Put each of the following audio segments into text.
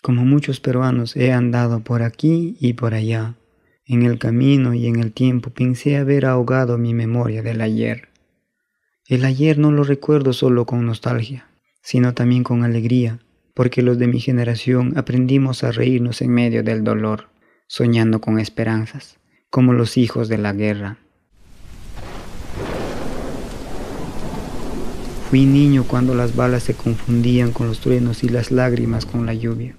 Como muchos peruanos he andado por aquí y por allá. En el camino y en el tiempo pensé haber ahogado mi memoria del ayer. El ayer no lo recuerdo solo con nostalgia, sino también con alegría, porque los de mi generación aprendimos a reírnos en medio del dolor, soñando con esperanzas, como los hijos de la guerra. Fui niño cuando las balas se confundían con los truenos y las lágrimas con la lluvia.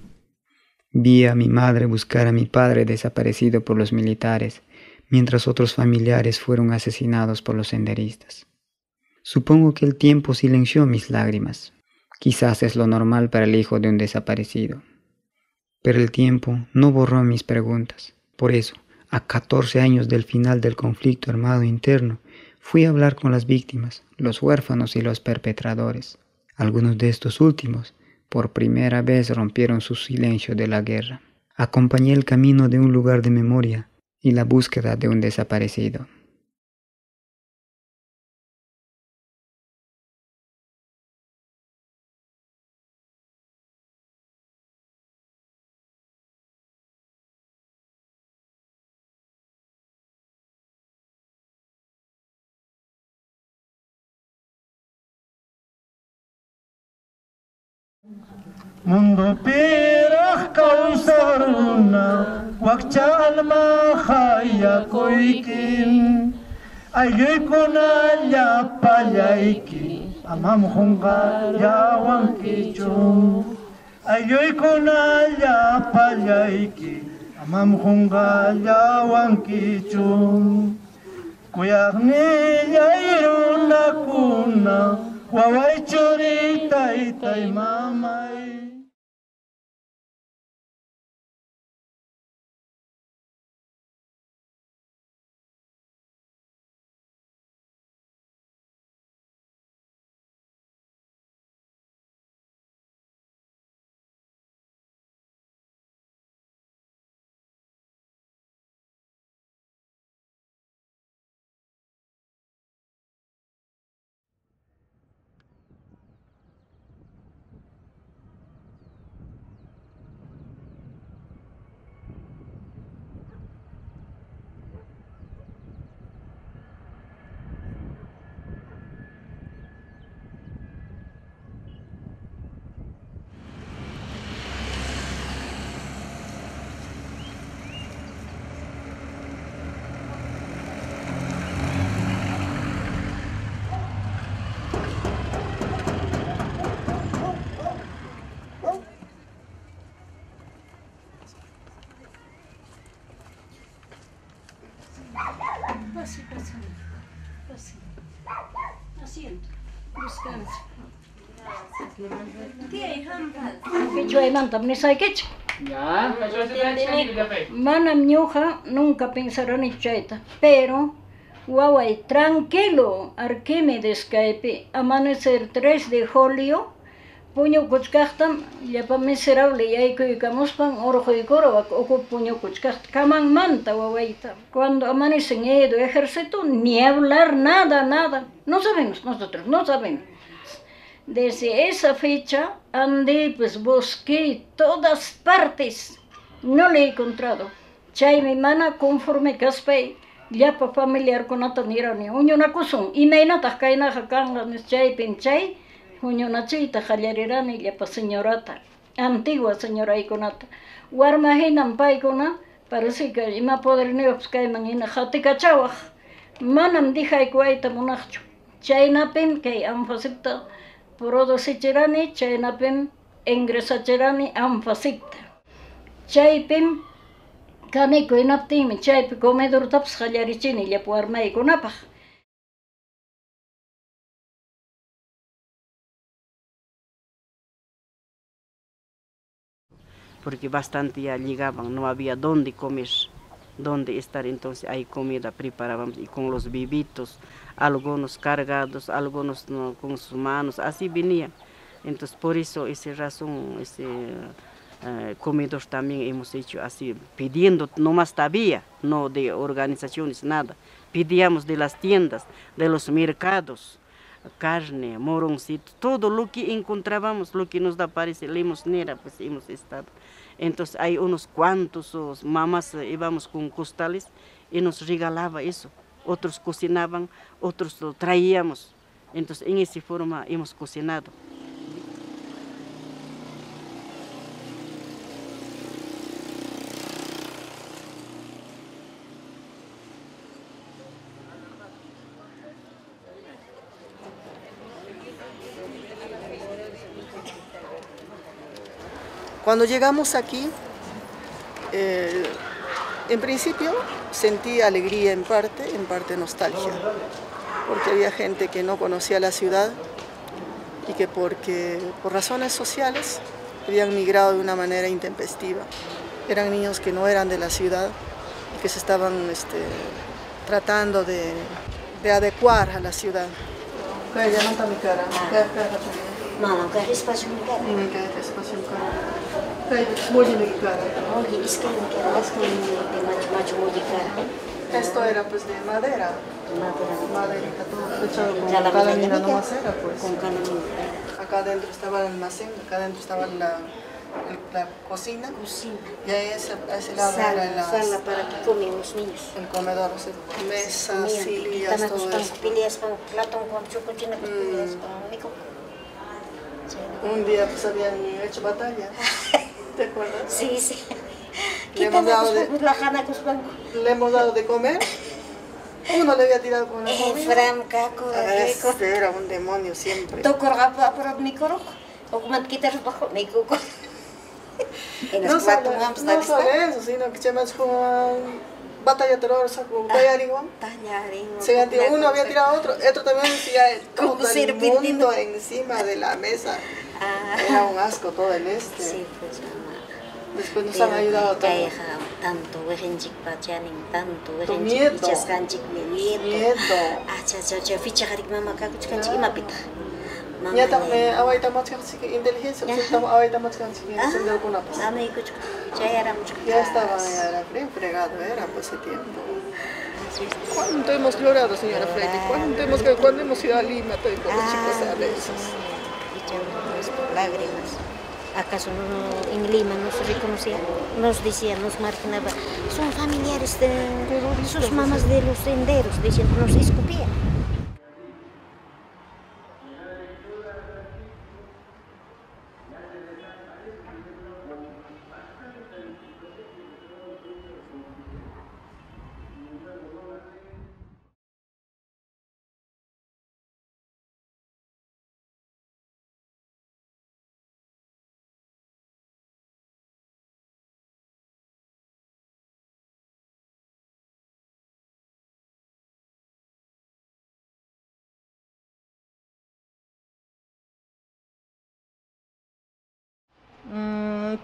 Vi a mi madre buscar a mi padre desaparecido por los militares, mientras otros familiares fueron asesinados por los senderistas. Supongo que el tiempo silenció mis lágrimas. Quizás es lo normal para el hijo de un desaparecido. Pero el tiempo no borró mis preguntas. Por eso, a 14 años del final del conflicto armado interno, fui a hablar con las víctimas, los huérfanos y los perpetradores. Algunos de estos últimos, por primera vez, rompieron su silencio de la guerra. Acompañé el camino de un lugar de memoria y la búsqueda de un desaparecido. Mundo piraq kawsaruna wakchalma hayakoykin ayuykuna llapallayki amam hunqallawankichun ayuykuna llapallayki amam hunqallawankichun kuyaqnillay runakuna waway churi taytay mamay. Pase. Asiento. Descanse. Manam ñuqa nunca pensarani chayta, pero waway tranquilo Arquímedes kaypi amanecer 3 de julio puñukuchkaqtam llapa miserable yaykuykamuspan urquykurawak uku puñukuchkaqta kamanmanta wawayta. Cuando amanecen Edo ejército, ni hablar, nada. No sabemos nosotros, no sabemos. Desde esa fecha andé, pues busqué todas partes, no le he encontrado. Chay mi mana conforme kaspay, llapa familiar kunata nirani. Uñunakusun, imaynataq kaynaqa kanqanis chaypin chay, uñunachiyta qallarirani llapa señorata, antigua señoraykunata. Warma hinan paykuna, parece que ima poderniyoq kayman hina qatikachawaq, manam dijaykuwayta munaqchu. Chaynapim kay anfasipta producichirani, chaynapim ingresachirani anfasipta. Chaypim kanikuy hinaptinmi chaypi comedortapas qallarichini llapa warmaykunapaq. Porque bastante ya llegaban, no había dónde comer, dónde estar, entonces hay comida preparábamos y con los bebitos, algunos cargados, algunos no, con sus manos, así venían. Entonces por eso, esa razón, comedor también hemos hecho así, pidiendo, nomás todavía, no de organizaciones, nada. Pedíamos de las tiendas, de los mercados, carne, moroncito, todo lo que encontrábamos, lo que nos da parece limosnera, pues hemos estado. Entonces hay unos cuantos mamás íbamos con costales y nos regalaba eso. Otros cocinaban, otros lo traíamos. Entonces en esa forma hemos cocinado. Cuando llegamos aquí, en principio sentí alegría en parte nostalgia, porque había gente que no conocía la ciudad y que por razones sociales habían migrado de una manera intempestiva. Eran niños que no eran de la ciudad y que se estaban tratando de adecuar a la ciudad. Ya no está mi cara. Mama, kaya espacio mi cara. Dime que hay espacio en cara. Muy mi cara. Oye, es que mi cara, es que de macho muy cara. Esto era pues de madera. Maderita, todo echado con Ya la calamina nomás era pues. Con calamina. Acá adentro estaba el almacén, acá adentro estaba la cocina. Y ahí a ese lado era la sala para que comen los niños. El comedor, o sea, mesas, sillas, todo eso. Pillas con platón, con chocochina, pillas con mico. Un día pues habían hecho batalla, ¿te acuerdas? Sí, sí. Le hemos dado de comer, uno le había tirado con la comida. Este era un demonio siempre. No solo eso, sino que se me batalla terror, uno había tirado a otro también decía todo el mundo encima de la mesa. Era un asco todo el este. Sí, pues, después nos han ayudado a todos. Tanto tanto miedo. Inteligencia, ya estaba fregado, era pues ese tiempo. ¿Cuánto hemos llorado, señora Freire? ¿Cuándo hemos ido a Lima? Todos los chicos a veces. Lágrimas. ¿Acaso en Lima nos reconocían? Nos decían, nos marginaban. Son familiares de sus mamás de los senderos, diciendo, nos escupían.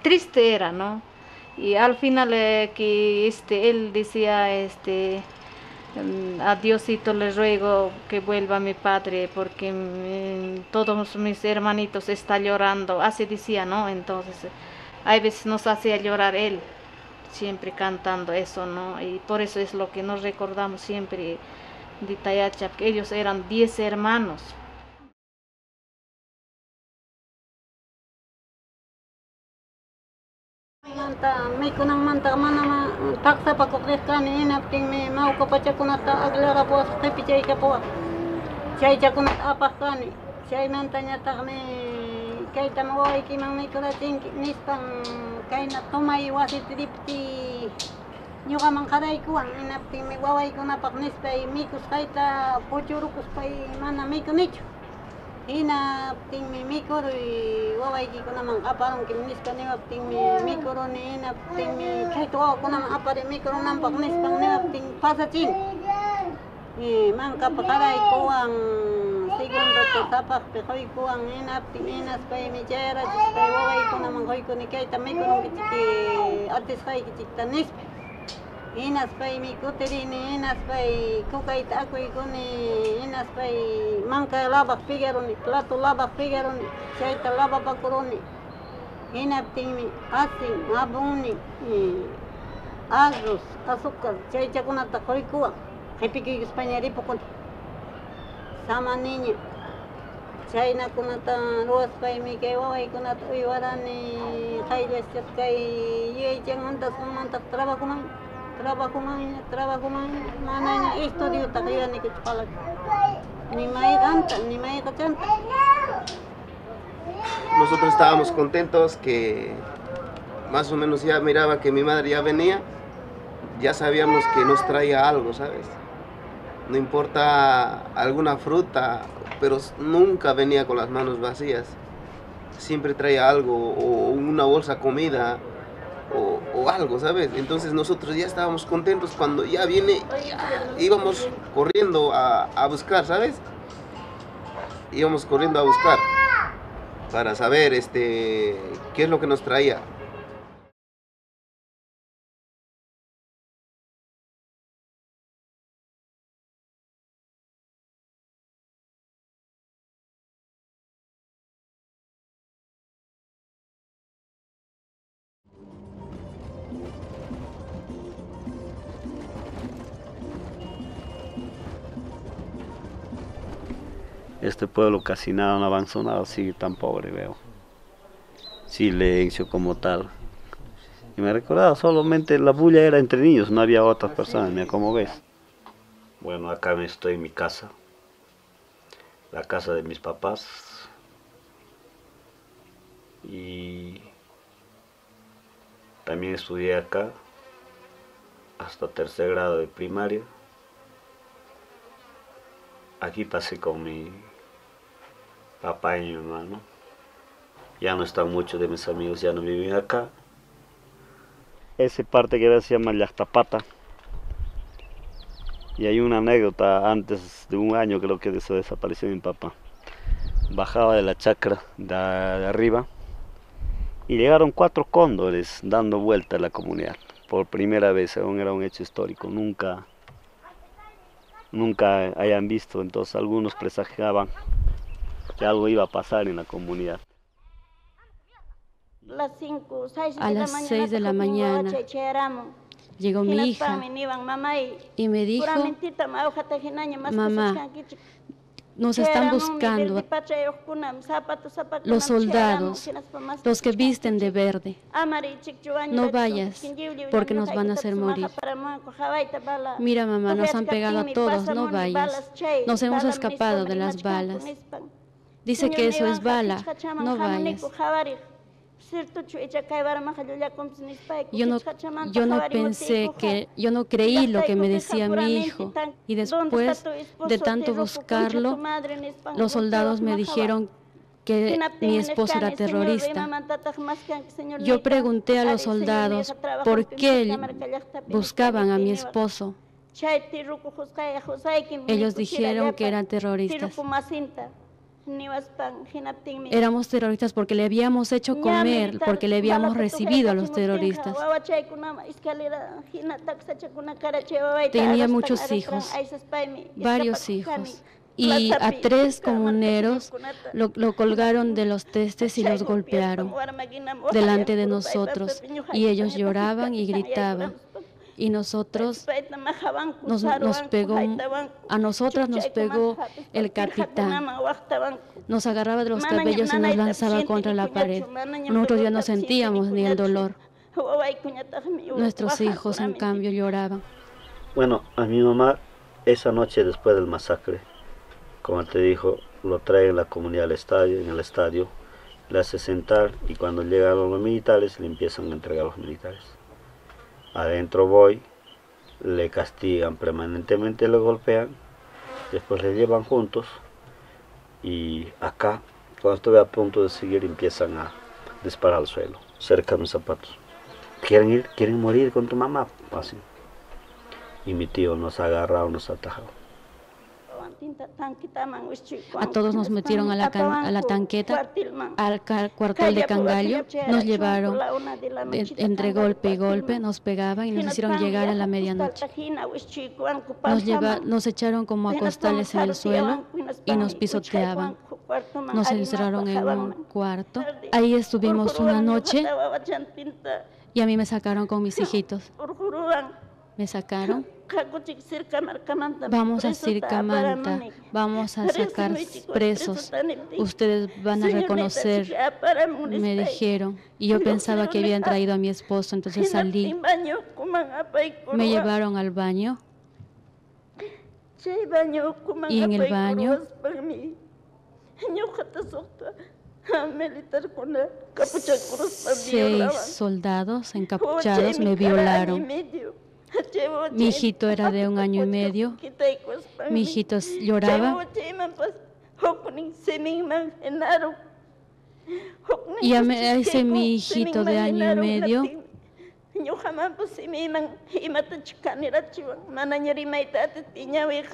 Triste era, ¿no? Y al final que él decía, a Diosito le ruego que vuelva mi padre porque todos mis hermanitos están llorando, así decía, ¿no? Entonces, a veces nos hacía llorar él, siempre cantando eso, ¿no? Y por eso es lo que nos recordamos siempre de Tayacha, que ellos eran 10 hermanos. Mikunang manta mana taksa pakukirkani inapting mi mauka pachakunata aglara po sa pichay ka po. Chay chakunat apakani. Chay nantanya takmi kay tamaway kimang mikulating nispang kay na tumay wasit dipti. Nyuka mang karay kuang inapting mi waway ko na paknispay mikus kayta puchurukus pay mana mikunicho. Inapting mi mikoro wawayki ko namang aparong kimnis pa niwapting mi mikoro ni inapting mi kaito ko namang apare mikoro nang paknis pang niwapting pasachin. Mang kapakaray ko ang segundo to tapak pe koy ko ang inapting inas pa mi jera pay waway ko namang koy ko ni kaita mikoro kitiki artis kay kitiktanis. Inas pay mi kuterini, inas pay kukait akoy kuni, inas pay mangka labak pigaroni, plato labak pigaroni, chaita labak bakuroni. Inapting mi asin, abuni, arroz, azúcar, chaita kunata koy kuwa. Kipiki España ripokon. Sama niña, Chayna kunata ruwaspaymi kay wawaykunata uywarani qayllashchas kay yuyaychan antaskunmanta trabajuman manaña estudiota yuyanikichu palak ni mayqanta ni mayqachanta. Nosotros estábamos contentos que más o menos ya miraba que mi madre ya venía, ya sabíamos que nos traía algo, ¿sabes? No importa alguna fruta, pero nunca venía con las manos vacías. Siempre traía algo, o una bolsa de comida, o algo, ¿sabes? Entonces nosotros ya estábamos contentos cuando ya viene, íbamos corriendo a buscar, ¿sabes? Íbamos corriendo a buscar para saber qué es lo que nos traía. Este pueblo casi nada no avanzó, nada, sigue tan pobre, veo. Silencio como tal. Y me recordaba, solamente la bulla era entre niños, no había otras personas, mira cómo ves. Bueno, acá estoy en mi casa, la casa de mis papás. Y también estudié acá hasta 3er grado de primaria. Aquí pasé con mi papá y mi hermano. Ya no están muchos de mis amigos, ya no viven acá. Esa parte que se llama Llactapata. Y hay una anécdota, antes de un año creo que se desapareció mi papá. Bajaba de la chacra de arriba y llegaron 4 cóndores dando vuelta a la comunidad. Por primera vez, aún era un hecho histórico, nunca hayan visto, entonces algunos presagiaban que algo iba a pasar en la comunidad. A las 6 de la mañana llegó mi hija y me dijo: mamá, nos están buscando los soldados, los que visten de verde. No vayas porque nos van a hacer morir. Mira, mamá, nos han pegado a todos, no vayas. Nos hemos escapado de las balas. Dice que eso es bala, no vayas. Yo no pensé yo no creí lo que me decía mi hijo, y después de tanto buscarlo, los soldados me dijeron que mi esposo era terrorista. Yo pregunté a los soldados por qué buscaban a mi esposo. Ellos dijeron que eran terroristas. Éramos terroristas porque le habíamos hecho comer, porque le habíamos recibido a los terroristas. Tenía muchos hijos, varios hijos, y a 3 comuneros lo colgaron de los testes y los golpearon delante de nosotros, y ellos lloraban y gritaban. Y nosotros a nosotras nos pegó el capitán. Nos agarraba de los cabellos y nos lanzaba contra la pared. Nosotros ya no sentíamos ni el dolor. Nuestros hijos, en cambio, lloraban. Bueno, a mi mamá, esa noche después del masacre, como te dijo, lo trae en la comunidad al estadio, en el estadio, le hace sentar, y cuando llegan los militares, le empiezan a entregar a los militares. Adentro voy, le castigan permanentemente, le golpean, después le llevan juntos, y acá, cuando estuve a punto de seguir, empiezan a disparar al suelo, cerca de mis zapatos. ¿Quieren morir con tu mamá? Así. Y mi tío nos ha agarrado, nos ha atajado. A todos nos metieron a la tanqueta, al cuartel de Cangallo, nos llevaron entre golpe y golpe, nos pegaban y nos hicieron llegar a la medianoche. Nos echaron como a costales en el suelo y nos pisoteaban. Nos encerraron en un cuarto. Ahí estuvimos una noche y a mí me sacaron con mis hijitos. Me sacaron Vamos a Circamanta, vamos a sacar presos, ustedes van a reconocer, me dijeron. Y yo pensaba que habían traído a mi esposo, entonces salí. Me llevaron al baño. Y en el baño 6 soldados encapuchados me violaron. Mi hijito era de 1 año y medio. Mi hijito lloraba. Y a ese mi hijito de 1 año y medio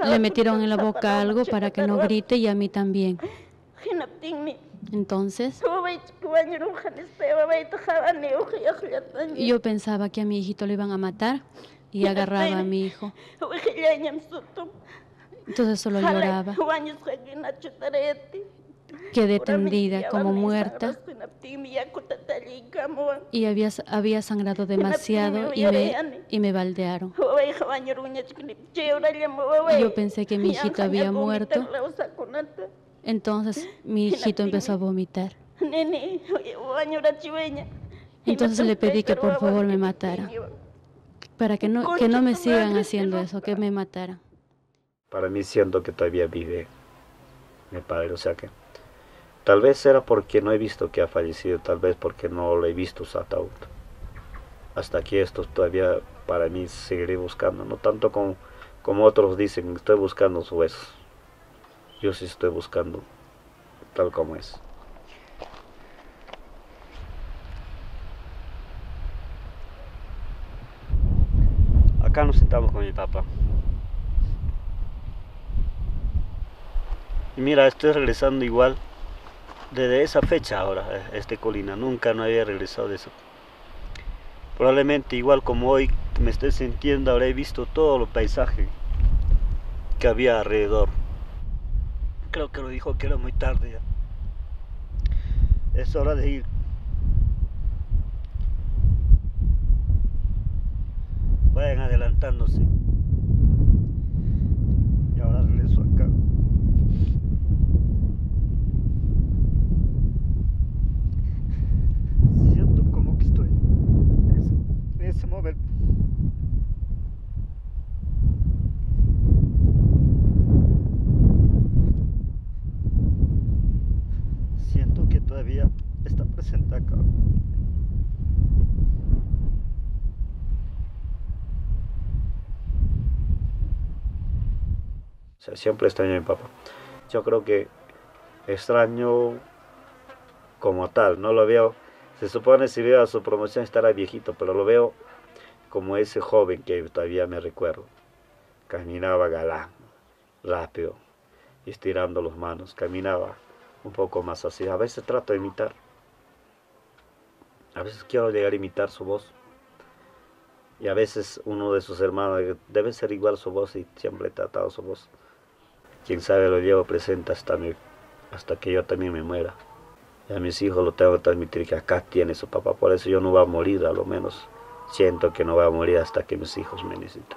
le metieron en la boca algo para que no grite y a mí también. Entonces, yo pensaba que a mi hijito lo iban a matar y agarraba a mi hijo. Entonces solo lloraba. Quedé tendida como muerta y había sangrado demasiado y me baldearon. Yo pensé que mi hijito había muerto. Entonces mi hijito empezó a vomitar. Entonces le pedí que por favor me matara, para que no me sigan haciendo eso, que me mataran. Para mí siento que todavía vive mi padre, o sea que tal vez era porque no he visto que ha fallecido, tal vez porque no lo he visto su ataúd. Hasta aquí esto todavía para mí seguiré buscando, no tanto como otros dicen, estoy buscando sus huesos. Yo sí estoy buscando tal como es. Acá nos sentamos con mi papá. Y mira, estoy regresando igual desde esa fecha ahora, Colina. Nunca no había regresado de eso. Probablemente igual como hoy me estoy sintiendo, habré visto todo el paisaje que había alrededor. Creo que lo dijo que era muy tarde ya. Es hora de ir. Vayan adelantándose. Y ahora regreso acá. Siento como que estoy en ese momento. Siento que todavía está presente acá. O sea, siempre extraño a mi papá. Yo creo que extraño como tal, no lo veo. Se supone si veo a su promoción estará viejito, pero lo veo como ese joven que todavía me recuerdo. Caminaba galán, rápido, estirando las manos, caminaba un poco más así. A veces trato de imitar. A veces quiero llegar a imitar su voz. Y a veces uno de sus hermanos debe ser igual su voz y siempre he tratado su voz. Quién sabe, lo llevo presente hasta que yo también me muera. Y a mis hijos lo tengo que transmitir que acá tiene su papá. Por eso yo no voy a morir, a lo menos siento que no voy a morir hasta que mis hijos me necesiten.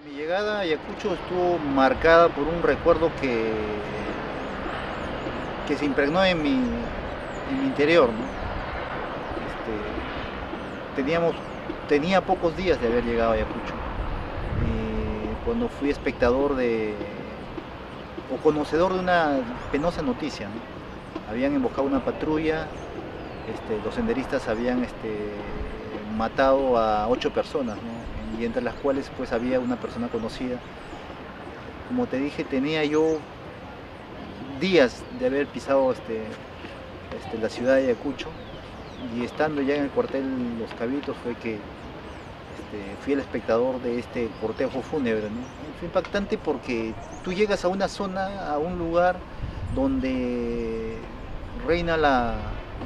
Mi llegada a Ayacucho estuvo marcada por un recuerdo que se impregnó en mi interior, ¿no? Tenía pocos días de haber llegado a Ayacucho. Cuando fui espectador o conocedor de una penosa noticia, ¿no? Habían emboscado una patrulla, los senderistas habían matado a 8 personas, ¿no? Y entre las cuales pues había una persona conocida. Como te dije, tenía yo días de haber pisado la ciudad de Ayacucho, y estando ya en el cuartel Los Cabitos fue que fui el espectador de este cortejo fúnebre, ¿no? Fue impactante porque tú llegas a una zona, a un lugar donde reina la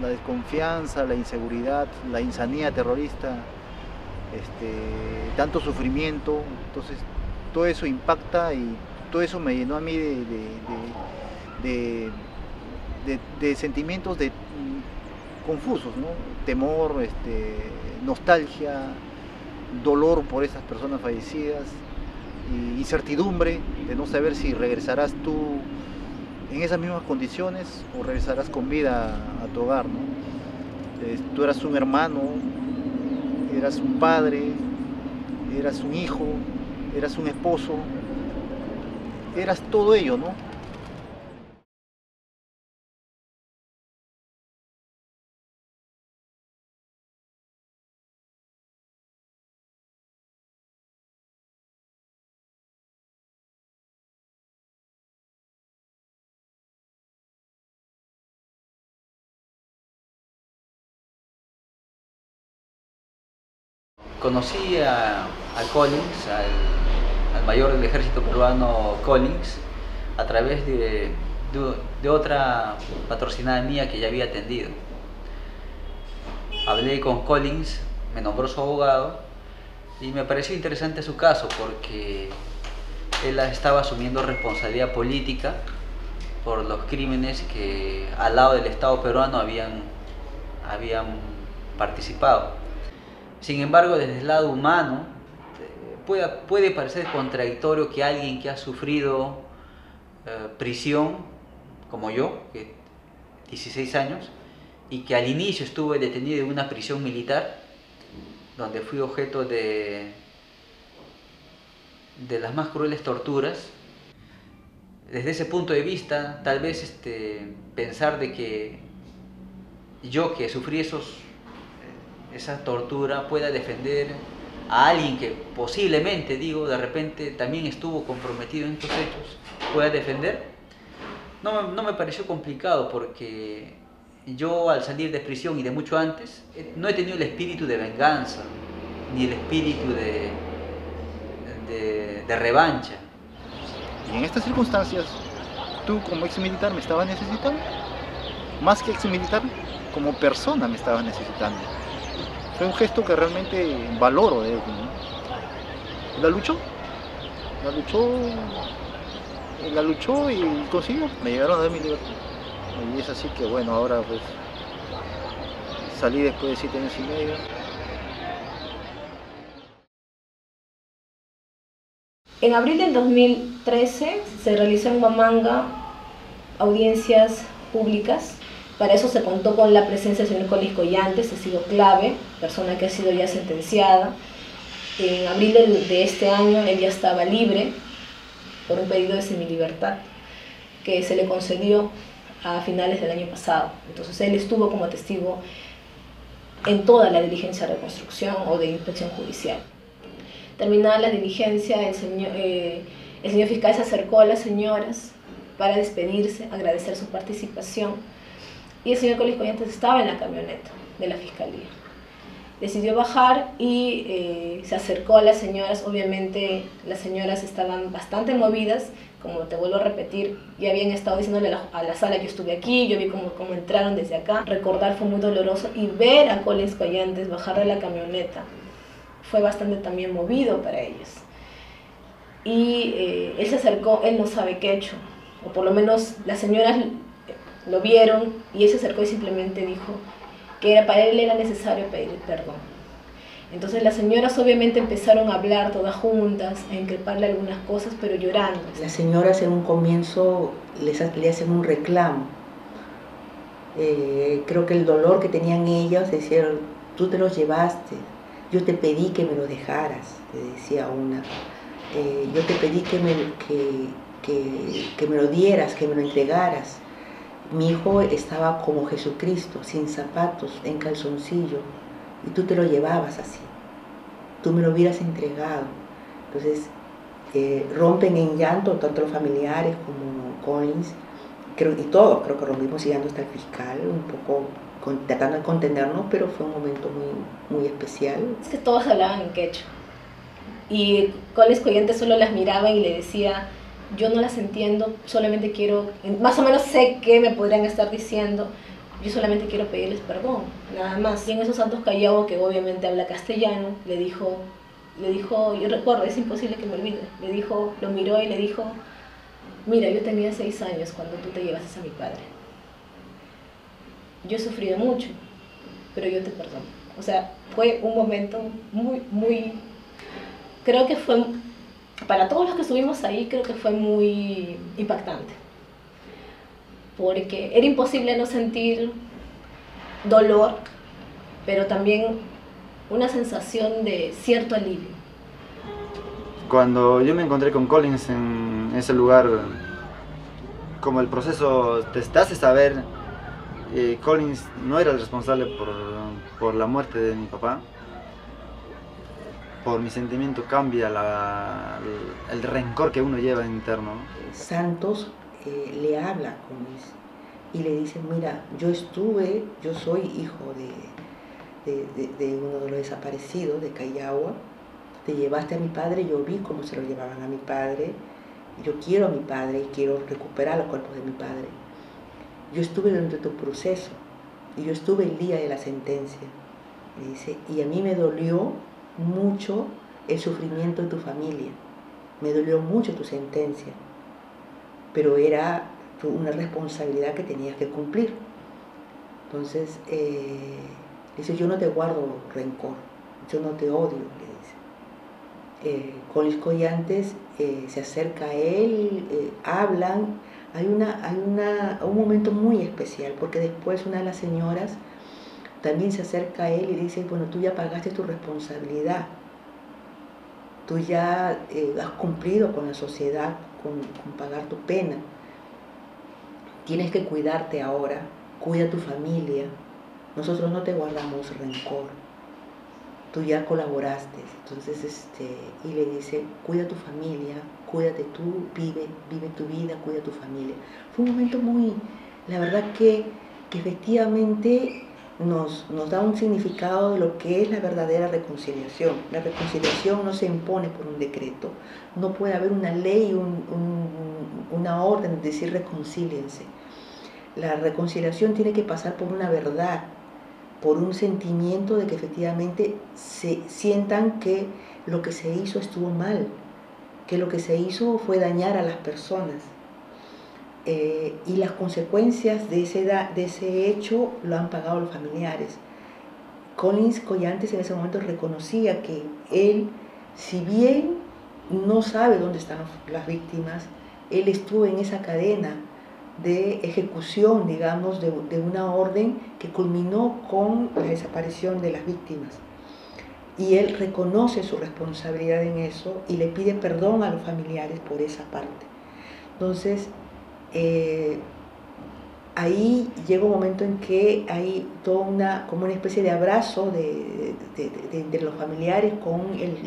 desconfianza, la inseguridad, la insanía terrorista, tanto sufrimiento. Entonces todo eso impacta y todo eso me llenó a mí de sentimientos confusos, ¿no? Temor, nostalgia, dolor por esas personas fallecidas y incertidumbre de no saber si regresarás tú en esas mismas condiciones o regresarás con vida a tu hogar, ¿no? Tú eras un hermano, eras un padre, eras un hijo, eras un esposo, eras todo ello, ¿no? Conocí a Collins, al mayor del ejército peruano Collins, a través de otra patrocinada mía que ya había atendido. Hablé con Collins, me nombró su abogado y me pareció interesante su caso porque él estaba asumiendo responsabilidad política por los crímenes que al lado del Estado peruano habían participado. Sin embargo, desde el lado humano, puede parecer contradictorio que alguien que ha sufrido prisión, como yo, que 16 años, y que al inicio estuve detenido en una prisión militar, donde fui objeto de las más crueles torturas. Desde ese punto de vista, tal vez pensar de que yo que sufrí esa tortura pueda defender a alguien que posiblemente, de repente también estuvo comprometido en estos hechos, pueda defender, no me pareció complicado porque yo al salir de prisión y de mucho antes, no he tenido el espíritu de venganza, ni el espíritu de revancha. Y en estas circunstancias, tú como ex militar me estabas necesitando, más que ex militar, como persona me estabas necesitando. Fue un gesto que realmente valoro de él, ¿no? La luchó y consiguió. Me llegaron a dar mi libertad. Y es así que bueno, ahora pues salí después de 7 años y medio. En abril del 2013 se realizó en Huamanga audiencias públicas. Para eso se contó con la presencia del señor Collins Collantes, ha sido clave, persona que ha sido ya sentenciada. En abril de este año él ya estaba libre por un pedido de semilibertad que se le concedió a finales del año pasado. Entonces él estuvo como testigo en toda la diligencia de reconstrucción o de inspección judicial. Terminada la diligencia, el señor fiscal se acercó a las señoras para despedirse, agradecer su participación. Y el señor Collins Collantes estaba en la camioneta de la fiscalía. Decidió bajar y se acercó a las señoras. Obviamente las señoras estaban bastante movidas, como te vuelvo a repetir, y habían estado diciéndole a la sala: yo estuve aquí, yo vi cómo entraron desde acá. Recordar fue muy doloroso, y ver a Collins Collantes bajar de la camioneta fue bastante también movido para ellos. Y él se acercó, él no sabe qué ha hecho, o por lo menos las señoras lo vieron, y él se acercó y simplemente dijo que para él era necesario pedir perdón. Entonces las señoras obviamente empezaron a hablar todas juntas, a increparle algunas cosas, pero llorando. Las señoras en un comienzo le hacen un reclamo. Creo que el dolor que tenían ellas, decían: tú te los llevaste, yo te pedí que me lo dejaras, le decía una. Yo te pedí que me lo dieras, que me lo entregaras. Mi hijo estaba como Jesucristo, sin zapatos, en calzoncillo, y tú te lo llevabas así. Tú me lo hubieras entregado. Entonces, rompen en llanto tanto los familiares como Collins, y todos creo que rompimos llegando hasta el fiscal, un poco tratando de contenernos, pero fue un momento muy, muy especial. Es que todos hablaban en quechua y Collins Collante solo las miraba y le decía: yo no las entiendo, solamente quiero, más o menos sé qué me podrían estar diciendo, yo solamente quiero pedirles perdón, nada más. Y en esos Santos Callao, que obviamente habla castellano, le dijo, yo recuerdo, es imposible que me olvide, lo miró y le dijo: mira, yo tenía 6 años cuando tú te llevaste a mi padre. Yo he sufrido mucho, pero yo te perdono. O sea, fue un momento muy, creo que fue, para todos los que estuvimos ahí, creo que fue muy impactante. Porque era imposible no sentir dolor, pero también una sensación de cierto alivio. Cuando yo me encontré con Collins en ese lugar, como el proceso te hace saber, Collins no era el responsable por la muerte de mi papá. Por mi sentimiento cambia el rencor que uno lleva interno. Santos le habla a Collins y le dice: mira, yo soy hijo de uno de los desaparecidos de Callao, te llevaste a mi padre, yo vi cómo se lo llevaban a mi padre, yo quiero a mi padre y quiero recuperar los cuerpos de mi padre. Yo estuve dentro de tu proceso y yo estuve el día de la sentencia, me dice, y a mí me dolió mucho el sufrimiento de tu familia, me dolió mucho tu sentencia, pero era una responsabilidad que tenías que cumplir. Entonces, dice: yo no te guardo rencor, yo no te odio, le dice. Collins Collantes se acerca a él, hablan. Hay un momento muy especial, porque después una de las señoras también se acerca a él y dice: bueno, tú ya pagaste tu responsabilidad, tú ya has cumplido con la sociedad, con pagar tu pena, tienes que cuidarte ahora, cuida a tu familia, nosotros no te guardamos rencor, tú ya colaboraste. Entonces, y le dice: cuida a tu familia, cuídate tú, vive tu vida, cuida a tu familia. Fue un momento la verdad que efectivamente nos da un significado de lo que es la verdadera reconciliación. La reconciliación no se impone por un decreto, no puede haber una ley, una orden de decir reconcíliense. La reconciliación tiene que pasar por una verdad, por un sentimiento de que efectivamente se sientan que lo que se hizo estuvo mal, que lo que se hizo fue dañar a las personas, y las consecuencias de ese hecho lo han pagado los familiares. Collins Collantes en ese momento reconocía que él, si bien no sabe dónde están las víctimas, él estuvo en esa cadena de ejecución, digamos, de una orden que culminó con la desaparición de las víctimas. Y él reconoce su responsabilidad en eso y le pide perdón a los familiares por esa parte. Entonces, ahí llega un momento en que hay toda como una especie de abrazo de los familiares con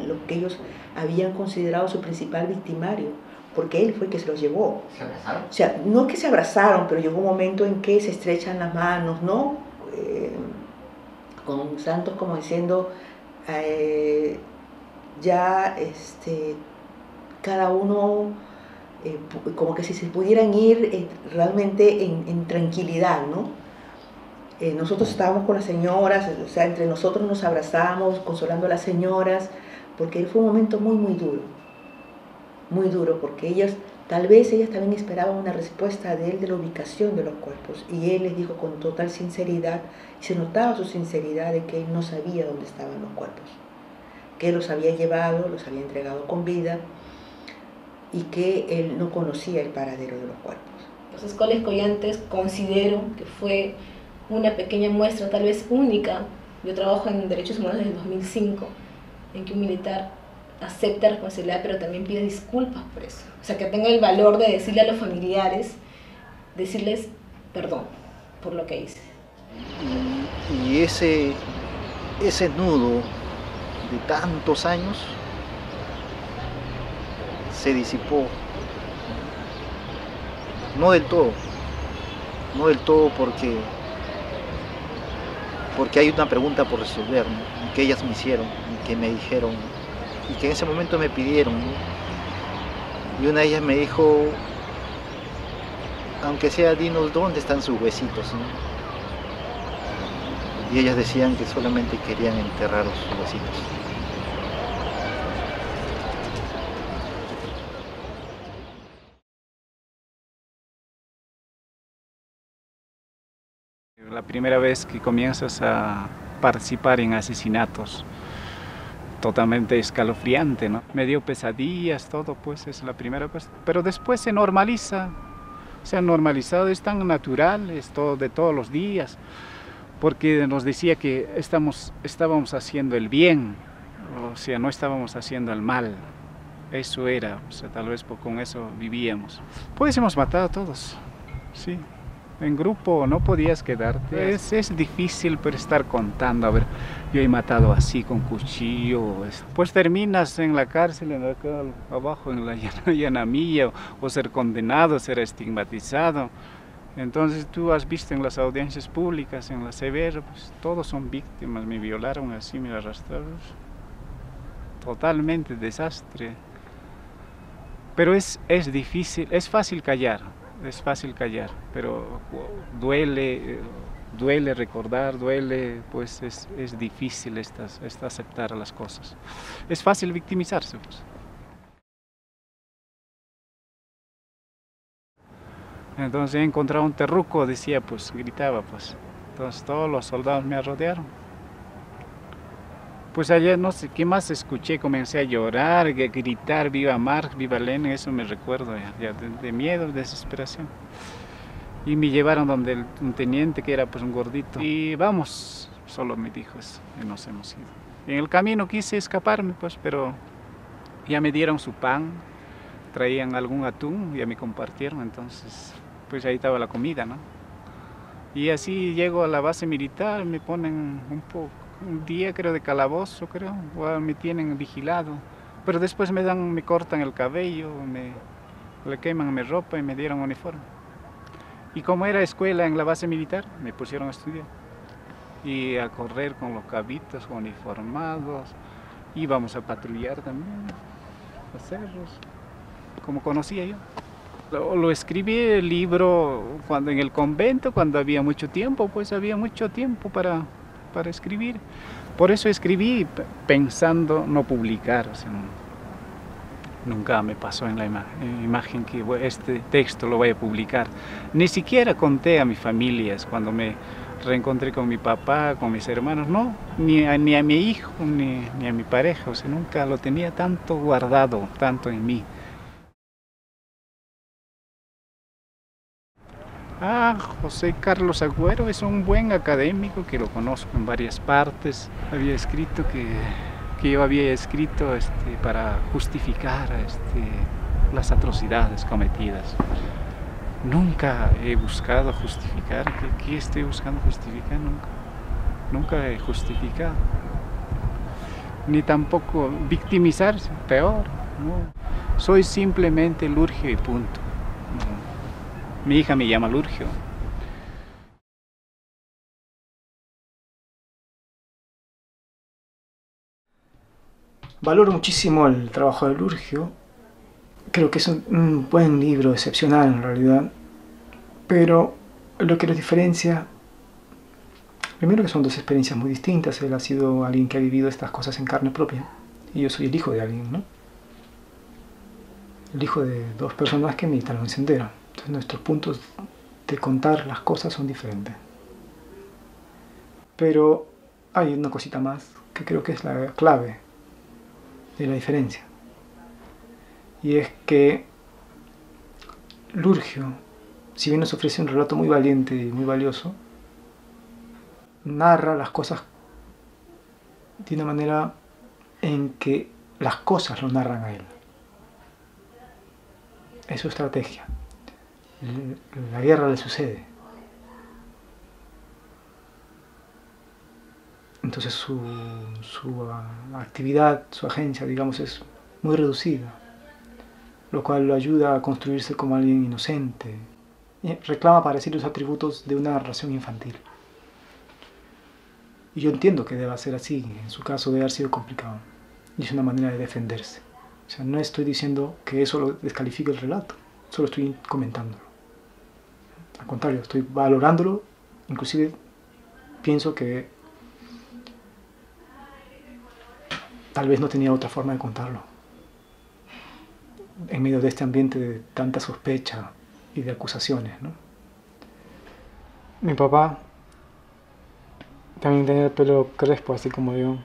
lo que ellos habían considerado su principal victimario, porque él fue el que se los llevó. ¿Se abrazaron? O sea, no que se abrazaron, pero llegó un momento en que se estrechan las manos, ¿no? Con Santos como diciendo, cada uno, como que si se pudieran ir realmente en tranquilidad, ¿no? Nosotros estábamos con las señoras, o sea, entre nosotros nos abrazamos, consolando a las señoras, porque fue un momento muy duro, porque tal vez ellas también esperaban una respuesta de él de la ubicación de los cuerpos, y él les dijo con total sinceridad, y se notaba su sinceridad de que él no sabía dónde estaban los cuerpos, que él los había llevado, los había entregado con vida, y que él no conocía el paradero de los cuerpos. Entonces, Collins Collantes considero que fue una pequeña muestra, tal vez única. Yo trabajo en Derechos Humanos desde el 2005, en que un militar acepta responsabilidad, pero también pide disculpas por eso. O sea, que tenga el valor de decirle a los familiares, decirles perdón por lo que hice. Y ese nudo de tantos años se disipó. No del todo porque hay una pregunta por resolver, ¿no? Que ellas me hicieron, y que me dijeron, y que en ese momento me pidieron, ¿no? Y una de ellas me dijo, aunque sea, dinos dónde están sus huesitos, ¿no? Y ellas decían que solamente querían enterrar sus huesitos. La primera vez que comienzas a participar en asesinatos, totalmente escalofriante, ¿no? Me dio pesadillas, todo, pues es la primera vez. Pero después se normaliza, se ha normalizado, es tan natural, es todo de todos los días, porque nos decía que estábamos haciendo el bien, o sea, no estábamos haciendo el mal. Eso era, o sea, tal vez con eso vivíamos. Pues hemos matado a todos, sí. En grupo no podías quedarte, es difícil pero estar contando, a ver, yo he matado así con cuchillo, pues terminas en la cárcel, acá abajo en la Llanamilla, o ser condenado, ser estigmatizado. Entonces tú has visto en las audiencias públicas, en la Severo, pues todos son víctimas, me violaron así, me arrastraron, totalmente desastre. Pero es difícil, es fácil callar, pero duele recordar, pues es difícil aceptar las cosas. Es fácil victimizarse, pues. Entonces he encontrado un terruco, decía, pues gritaba, pues. Entonces todos los soldados me rodearon. Pues ayer no sé qué más escuché, comencé a llorar, a gritar, viva Marx, viva Lenin, eso me recuerdo ya de miedo, desesperación. Y me llevaron donde un teniente que era pues un gordito. Y vamos, solo me dijo eso, y nos hemos ido. En el camino quise escaparme, pues, pero ya me dieron su pan, traían algún atún, ya me compartieron, entonces, pues ahí estaba la comida, ¿no? Y así llego a la base militar, me ponen un día creo de calabozo, o me tienen vigilado, pero después me cortan el cabello, le queman mi ropa y me dieron uniforme. Y como era escuela en la base militar, me pusieron a estudiar y a correr con los cabitos uniformados, íbamos a patrullar también, a cerros, como conocía yo. Lo escribí el libro en el convento, cuando había mucho tiempo, pues había mucho tiempo para escribir. Por eso escribí pensando no publicar, o sea, nunca me pasó en la imagen que este texto lo voy a publicar. Ni siquiera conté a mis familias cuando me reencontré con mi papá, con mis hermanos, no, ni a mi hijo, ni a mi pareja, o sea, nunca lo tenía tanto guardado, tanto en mí. José Carlos Agüero es un buen académico que lo conozco en varias partes. Había escrito que yo había escrito para justificar las atrocidades cometidas. Nunca he buscado justificar. ¿Qué estoy buscando justificar? Nunca he justificado. Ni tampoco victimizarse, peor. No. Soy simplemente Lurgio y punto. Mi hija me llama Lurgio. Valoro muchísimo el trabajo de Lurgio. Creo que es un buen libro, excepcional en realidad. Pero lo que los diferencia, primero que son dos experiencias muy distintas. Él ha sido alguien que ha vivido estas cosas en carne propia. Y yo soy el hijo de alguien, ¿no? El hijo de dos personas que militan en sendero. Entonces nuestros puntos de contar las cosas son diferentes. Pero hay una cosita más que creo que es la clave de la diferencia. Y es que Lurgio, si bien nos ofrece un relato muy valiente y muy valioso, narra las cosas de una manera en que las cosas lo narran a él. Es su estrategia. La guerra le sucede. Entonces su actividad, su agencia, digamos, es muy reducida. lo cual lo ayuda a construirse como alguien inocente. Y reclama para sí los atributos de una relación infantil. Y yo entiendo que deba ser así, en su caso debe haber sido complicado. Y es una manera de defenderse. O sea, no estoy diciendo que eso lo descalifique el relato, solo estoy comentándolo. Al contrario, estoy valorándolo, inclusive pienso que tal vez no tenía otra forma de contarlo. En medio de este ambiente de tanta sospecha y de acusaciones, ¿no? Mi papá también tenía el pelo crespo, así como yo.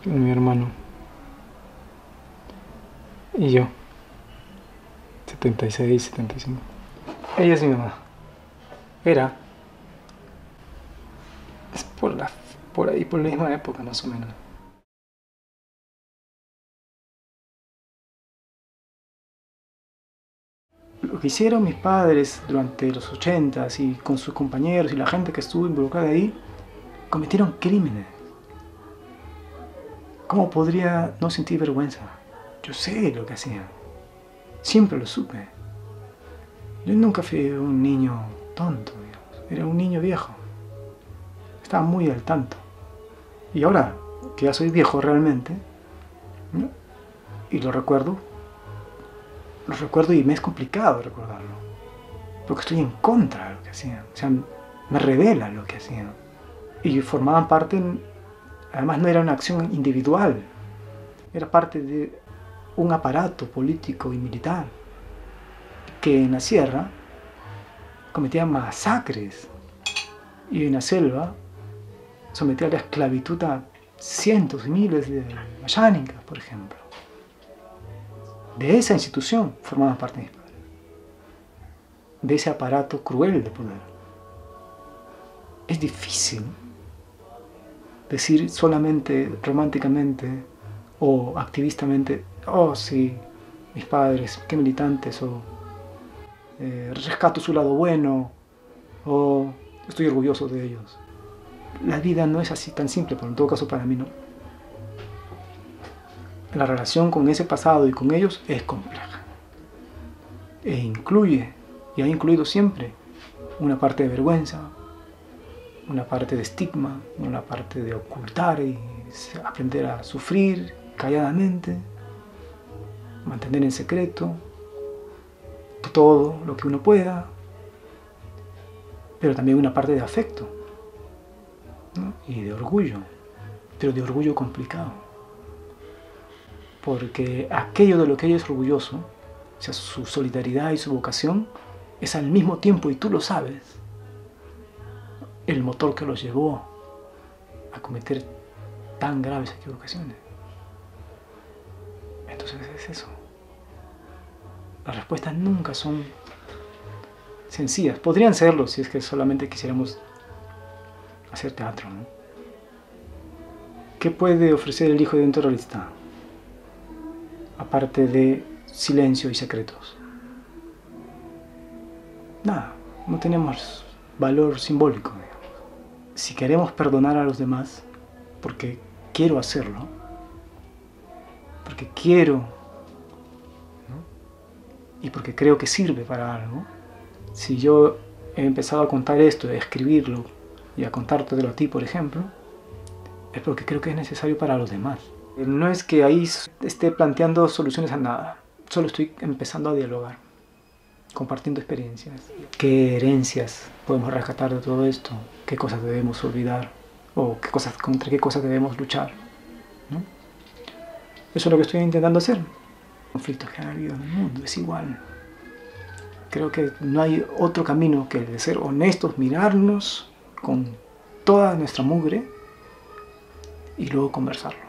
Y mi hermano. Y yo. 76, 75. Ella es mi mamá. Era. Es por ahí, por la misma época, más o menos. Lo que hicieron mis padres durante los 80s y con sus compañeros y la gente que estuvo involucrada ahí, cometieron crímenes. ¿Cómo podría no sentir vergüenza? Yo sé lo que hacían. Siempre lo supe. Yo nunca fui un niño tonto, digamos. Era un niño viejo. Estaba muy al tanto. Y ahora, que ya soy viejo realmente, ¿no? Y lo recuerdo y me es complicado recordarlo. Porque estoy en contra de lo que hacían. O sea, me revela lo que hacían. Y formaban parte, además no era una acción individual, era parte de un aparato político y militar que en la sierra cometía masacres y en la selva sometía a la esclavitud a cientos y miles de mayánicas, por ejemplo. De esa institución formaban parte mis padres, de ese aparato cruel de poder. Es difícil decir solamente románticamente o activistamente, oh sí, mis padres, qué militantes, o rescato su lado bueno, o estoy orgulloso de ellos. La vida no es así tan simple, pero en todo caso para mí no. La relación con ese pasado y con ellos es compleja. E incluye, y ha incluido siempre, una parte de vergüenza, una parte de estigma, una parte de ocultar y aprender a sufrir calladamente, mantener en secreto todo lo que uno pueda, pero también una parte de afecto, ¿no? Y de orgullo, pero de orgullo complicado, porque aquello de lo que ella es orgulloso, o sea, su solidaridad y su vocación, es al mismo tiempo, y tú lo sabes, el motor que los llevó a cometer tan graves equivocaciones. Entonces es eso. Las respuestas nunca son sencillas. Podrían serlo si es que solamente quisiéramos hacer teatro, ¿no? ¿Qué puede ofrecer el hijo de un terrorista? Aparte de silencio y secretos. Nada, no tenemos valor simbólico, digamos. Si queremos perdonar a los demás, porque quiero hacerlo, porque quiero, ¿no? Y porque creo que sirve para algo, si yo he empezado a contar esto, a escribirlo y a contártelo a ti, por ejemplo, es porque creo que es necesario para los demás. No es que ahí esté planteando soluciones a nada, solo estoy empezando a dialogar, compartiendo experiencias. ¿Qué herencias podemos rescatar de todo esto? ¿Qué cosas debemos olvidar? ¿O contra qué cosas debemos luchar? ¿No? Eso es lo que estoy intentando hacer. Conflictos que han habido en el mundo, es igual. Creo que no hay otro camino que el de ser honestos, mirarnos con toda nuestra mugre y luego conversarlo.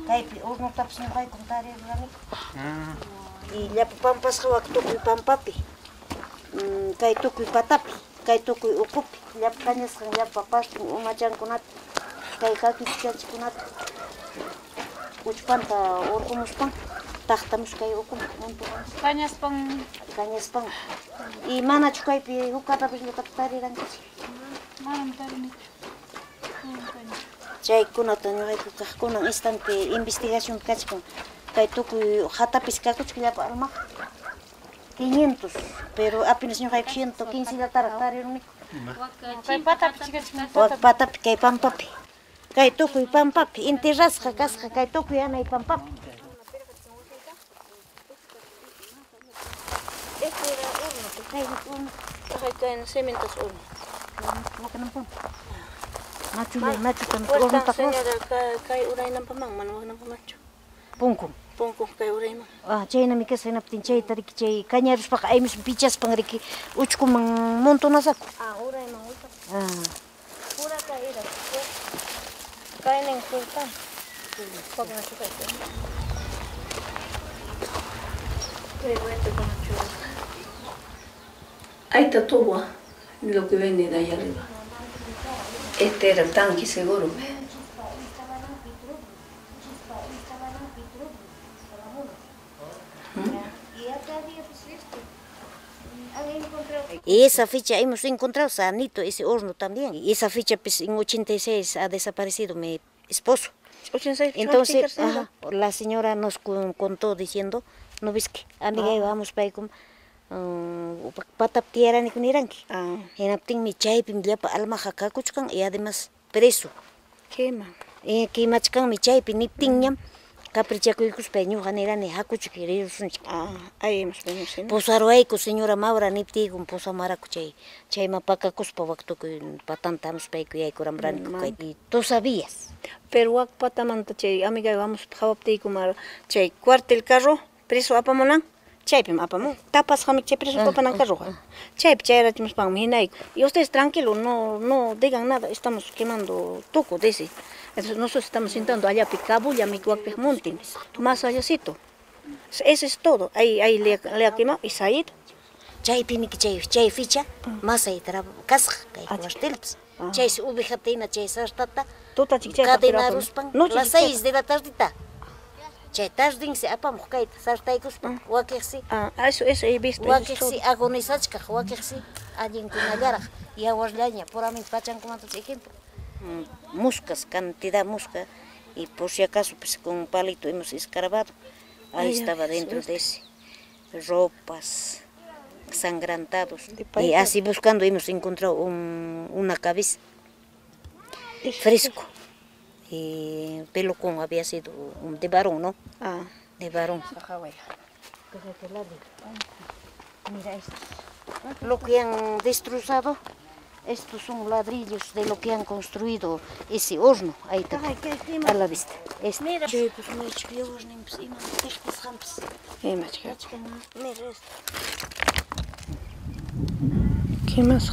Kaypi hornotapas ñuqaykum tarirurani. Y llapi pampasqa wak tukuy pampapi. Kay tukuy patapi, kay tukuy ukupi. Llapi kañasqan llapi papastin umachankunata. Kay kakichanchikunata. Uchpanta urqumuspan. Taqtamush kay ukuma montuman. Kañaspan. Y manachu kaypi hukatapish ñuqata tarirankichik. Manam tarinichu. Chaykunata ñuqayku kaqkunan instante investigación kachkan. Kay tukuy hatapis kakuchik llapa almaq. 500, pero apenas ñuqayku 115 latara tariruni. Wak patapi kay pampapi. Kay tukuy pampapi, enterrasqa kasqa kay tukuy anay pampapi. Este era horno, kay horno. Kay cementos horno. Machu también horno tapos. Kay uraynan pamang manuhan pamacho. Pungkung. Pungkung kay urayman. Chayna mi kasa naptin chay tariki chay kañarus paqa aymis pichas pangriki uchkuman montonasaku. Urayman uta. Pura kaira. Kainen kurtan. Pagna chukay. Ahí está todo lo que viene de ahí arriba. Este era el tanque seguro. Y esa fecha hemos encontrado sanito ese horno también. Y esa fecha pues, en 86 ha desaparecido mi esposo. 86, entonces la señora nos contó diciendo, no ves que amiga vamos para con patap tierra ni con iranki. En apting mi chay pimliapa alma jakakuchkan y además preso. Quema. Quema chkan mi chay piniptingñam. Caprichakuykus peñu janera ni hakuchikiriros. Ahí hemos venido. Posaroaiku señora Maura niptigun posamarakuchay. Chay mapakakus pawaktuku patantamos peiku yaykurambraniku kay. Y tú sabías. Pero wak patamanta chay amiga vamos jawaptiykumar chay cuartel carro preso apamonan. Chaypim apamun. Tapas jamik chay preso papanan carro. Chayp chayrachimos pan hinayku. Y ustedes tranquilo, no digan nada, estamos quemando tuco de ese. Entonces nosotros estamos sentando allá picabulla, mi cuape montin, más allácito. Eso es todo. Ahí le ha quemado y se ha ido. Chay piniki chay ficha, más ahí tra casca, kay cuartelps. Chay se ubicatina, chay sartata. Cadena ruspan, las 6 de la tardita. Chay tardin se apam kay sartaikuspan, wakexi. Eso he visto. Wakexi agonizachka, wakexi allin kunallara. Y aguarlaña, por a mí pachan como otro ejemplo. Muscas, cantidad musca, y por si acaso pues con un palito hemos escarbado, ahí estaba dentro de ese, ropas, sangrantados, y así buscando hemos encontrado una cabeza, fresco, y pelucón había sido de varón, ¿no? De varón. Mira esto, lo que han destrozado. Estos son ladrillos de lo que han construido ese horno, ahí está, a la vista. Mira. ¿Qué más?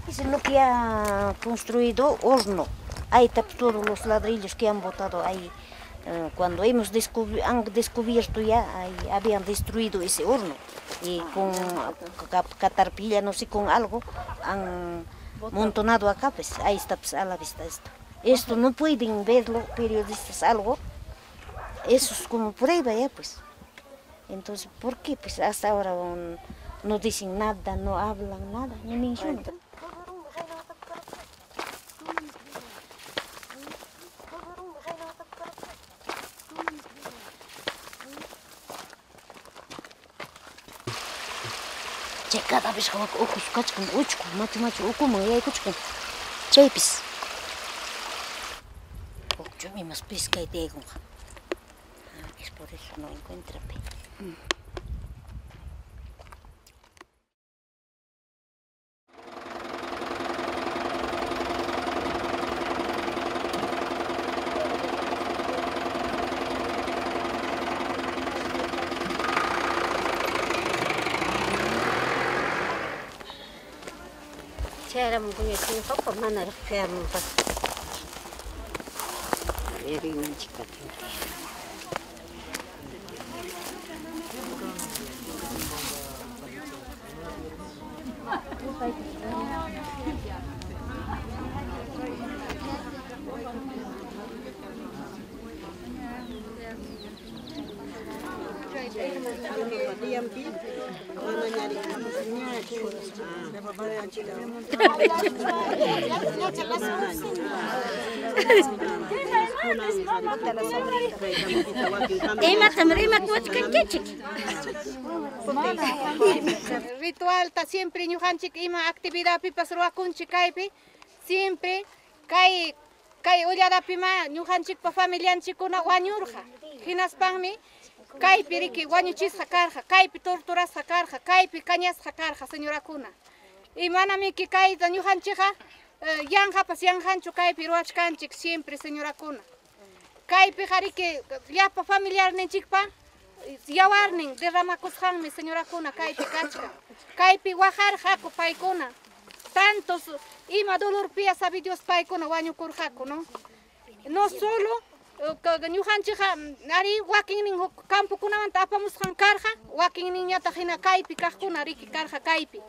Es lo que ha construido horno. Ahí están todos los ladrillos que han botado ahí. Cuando han descubierto ya, ahí habían destruido ese horno. Y con catarpilla, no sé, con algo, han montonado acá, pues ahí está pues, a la vista esto. Esto no pueden verlo periodistas algo, eso es como prueba ya pues. Entonces, ¿por qué? Pues hasta ahora no dicen nada, no hablan nada, ni mencionan. Cada vez que ojos cachcan, macho, como ya escuchan, chapis. Yo me más pesca y digo, es por eso no encuentra. Saya punya sini apa mana saya Ritual ta siempre ñujanchik ima actividad pipas ruakunchik kaypi siempre kay ulladapi ma ñujanchik pa familianchikuna wañurqa hinaspanmi kaypi riki wañuchisqa karqa kaypi torturasqa karqa kaypi kañasqa karqa señorakuna y manami ki kayta ñujanchikqa yanqapas yanqanchu kaypi ruachkanchik siempre señorakuna kaypi riki llapa familiar ninchikpa yawarnin derramakusqanmi señorakuna kaypi kachka kaypi wajarqaku paykuna tantos ima dolorpia sabe Dios paykuna wañukurqaku no solo ñujanchikqa ari wakinnin campokunamanta apamusqan karqa wakinnin ñata hina kaypi kaqkuna riki karqa kaypi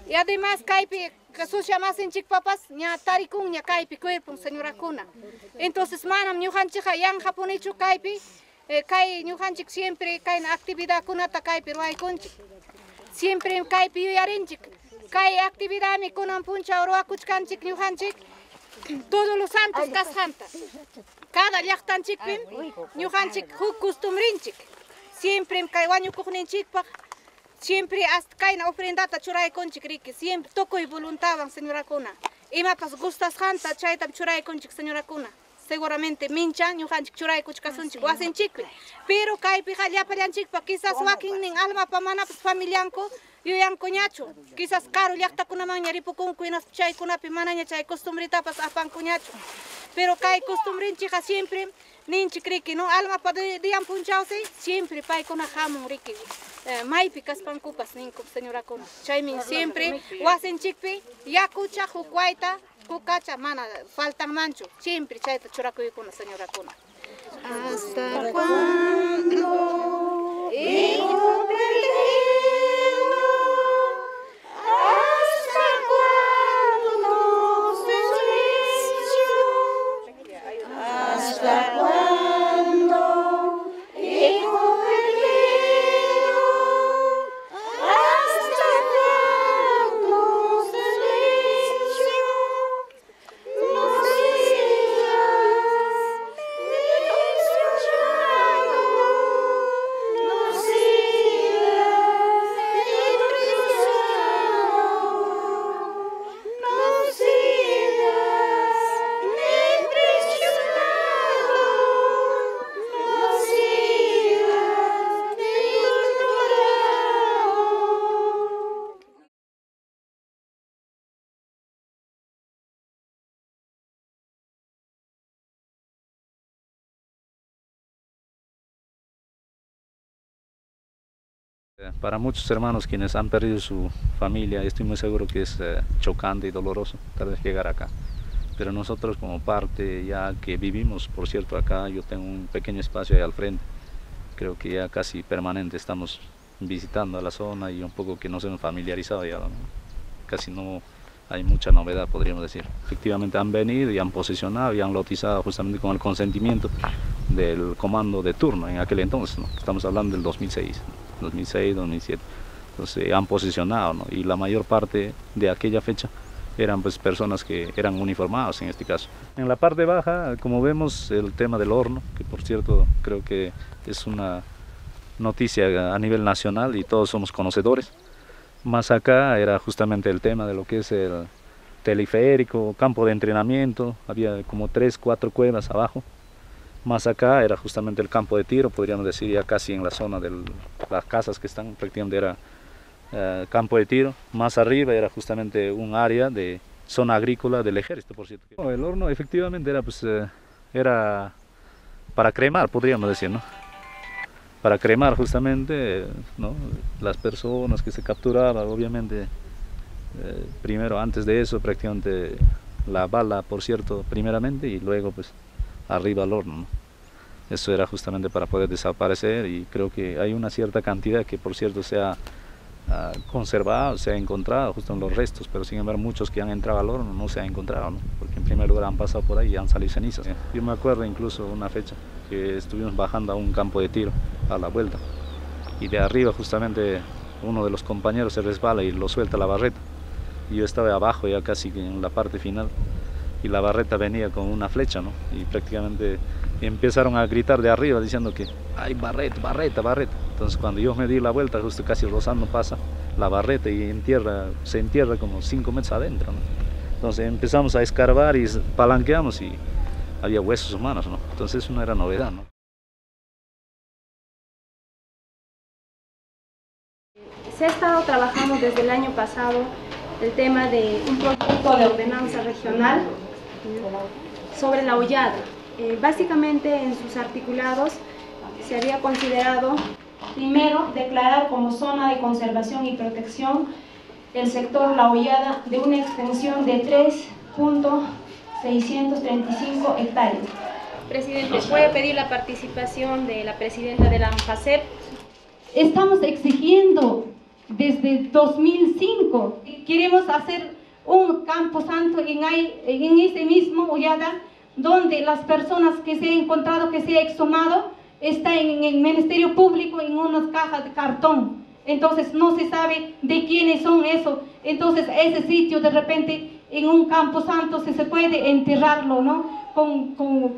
y además kaypi sushamasinchikpapas ña tarikunña kaypi cuerpon señorakuna entonces manam ñujanchikqa yanqapunichu kaypi kay ñujanchik siempre kayna actividad kunata kaypi ruaykunchik siempre kaypi yuyarinchik kay actividad mi kunan puncha ruakuchkanchik ñujanchik todos los santos kasqanta cada llaqtanchikpim ñujanchik huk costumbrinchik siempre kay wañukuqninchikpaq siempre hasta kayna ofrendata churaykunchik riki siempre tukuy voluntawan señorakuna imapas gustasqanta chayta churaykunchik señorakuna seguramente mincha ñujanchik churaykuchkasunchik wasinchikpi pero kaypi llapallanchikpa quizás wakinnin almapa manapas familianku yuyankuñachu quizás caro llaqtakunamanña ripukunku inas chaykunapi manaña chay costumbritapas apankuñachu pero kay costumbrinchikqa siempre ninchik riki almapa diyan punchawsi siempre paykuna hamun riki maypi kaspankupas ninku señorakuna chaymi siempre wasinchikpi yakucha huk wayta hukacha mana faltanmanchu siempre chayta churakuykuna señorakuna hasta cuando hijo perdido hasta cuando silencio hasta cuando hijo perdido hasta cuando silencio no sigas escuchando no sigas no sigas impresionado no sigas ignorado. Para muchos hermanos quienes han perdido su familia, estoy muy seguro que es chocante y doloroso tal vez llegar acá. Pero nosotros como parte ya que vivimos, por cierto, acá yo tengo un pequeño espacio ahí al frente, creo que ya casi permanente estamos visitando a la zona y un poco que nos hemos familiarizado ya, ¿no? Casi no hay mucha novedad, podríamos decir. Efectivamente han venido y han posesionado y han lotizado justamente con el consentimiento del comando de turno en aquel entonces, ¿no? Estamos hablando del 2006, 2007, entonces han posesionado, ¿no? Y la mayor parte de aquella fecha eran pues personas que eran uniformados en este caso. En la parte baja, como vemos, el tema del horno, que por cierto creo que es una noticia a nivel nacional y todos somos conocedores. Más acá era justamente el tema de lo que es el teleférico, campo de entrenamiento, había como 3, 4 cuevas abajo. Más acá era justamente el campo de tiro, podríamos decir ya casi en la zona de las casas que están, prácticamente era campo de tiro. Más arriba era justamente un área de zona agrícola del ejército, por cierto. El horno efectivamente era, pues, era para cremar, podríamos decir, ¿no? Para cremar justamente, ¿no? Las personas que se capturaban, obviamente, primero antes de eso prácticamente la bala, por cierto, primeramente, y luego pues arriba al horno, ¿no? Eso era justamente para poder desaparecer, y creo que hay una cierta cantidad que por cierto se ha conservado, se ha encontrado justo en los restos, pero sin embargo muchos que han entrado al horno no se han encontrado, ¿no? Porque en primer lugar han pasado por ahí y han salido cenizas. Yo me acuerdo incluso una fecha que estuvimos bajando a un campo de tiro a la vuelta, y de arriba justamente uno de los compañeros se resbala y lo suelta la barreta, y yo estaba abajo ya casi en la parte final, y la barreta venía con una flecha, ¿no? Y prácticamente empezaron a gritar de arriba diciendo que hay barreta, barreta, barreta. Entonces cuando yo me di la vuelta, justo casi rozando pasa la barreta y se entierra como 5 metros adentro, ¿no? Entonces empezamos a escarbar y palanqueamos y había huesos humanos, ¿no? Entonces eso no era novedad, ¿no? Se ha estado trabajando desde el año pasado el tema de un proyecto de ordenanza regional sobre la hollada. Básicamente en sus articulados se había considerado primero declarar como zona de conservación y protección el sector La Hollada de una extensión de 3.635 hectáreas. Presidente, voy a pedir la participación de la presidenta de la ANFACEP. Estamos exigiendo desde 2005, queremos hacer un camposanto en ese mismo Hollada, donde las personas que se han encontrado, que se ha exhumado, está en el Ministerio Público en unas cajas de cartón. Entonces no se sabe de quiénes son eso. Entonces ese sitio de repente en un camposanto se puede enterrarlo, ¿no?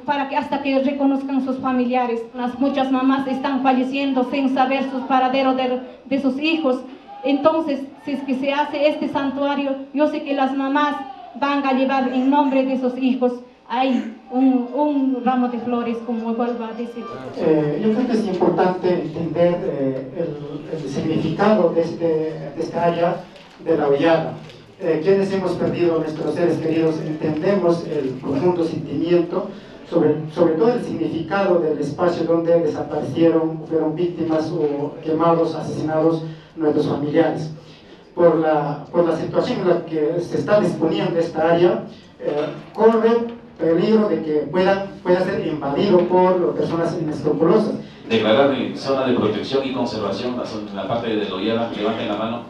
Para que hasta que reconozcan sus familiares. Muchas mamás están falleciendo sin saber sus paraderos de sus hijos. Entonces, si es que se hace este santuario, yo sé que las mamás van a llevar en nombre de sus hijos hay un ramo de flores, como vuelvo a decir. Yo creo que es importante entender el significado de esta área de la hollada. Quienes hemos perdido a nuestros seres queridos entendemos el profundo sentimiento, sobre todo el significado del espacio donde desaparecieron, fueron víctimas o quemados, asesinados nuestros familiares. Por la situación en la que se está disponiendo esta área, corre peligro de que pueda ser invadido por personas inescrupulosas. Declarar en zona de protección y conservación la parte de la hollada. Levanten la mano.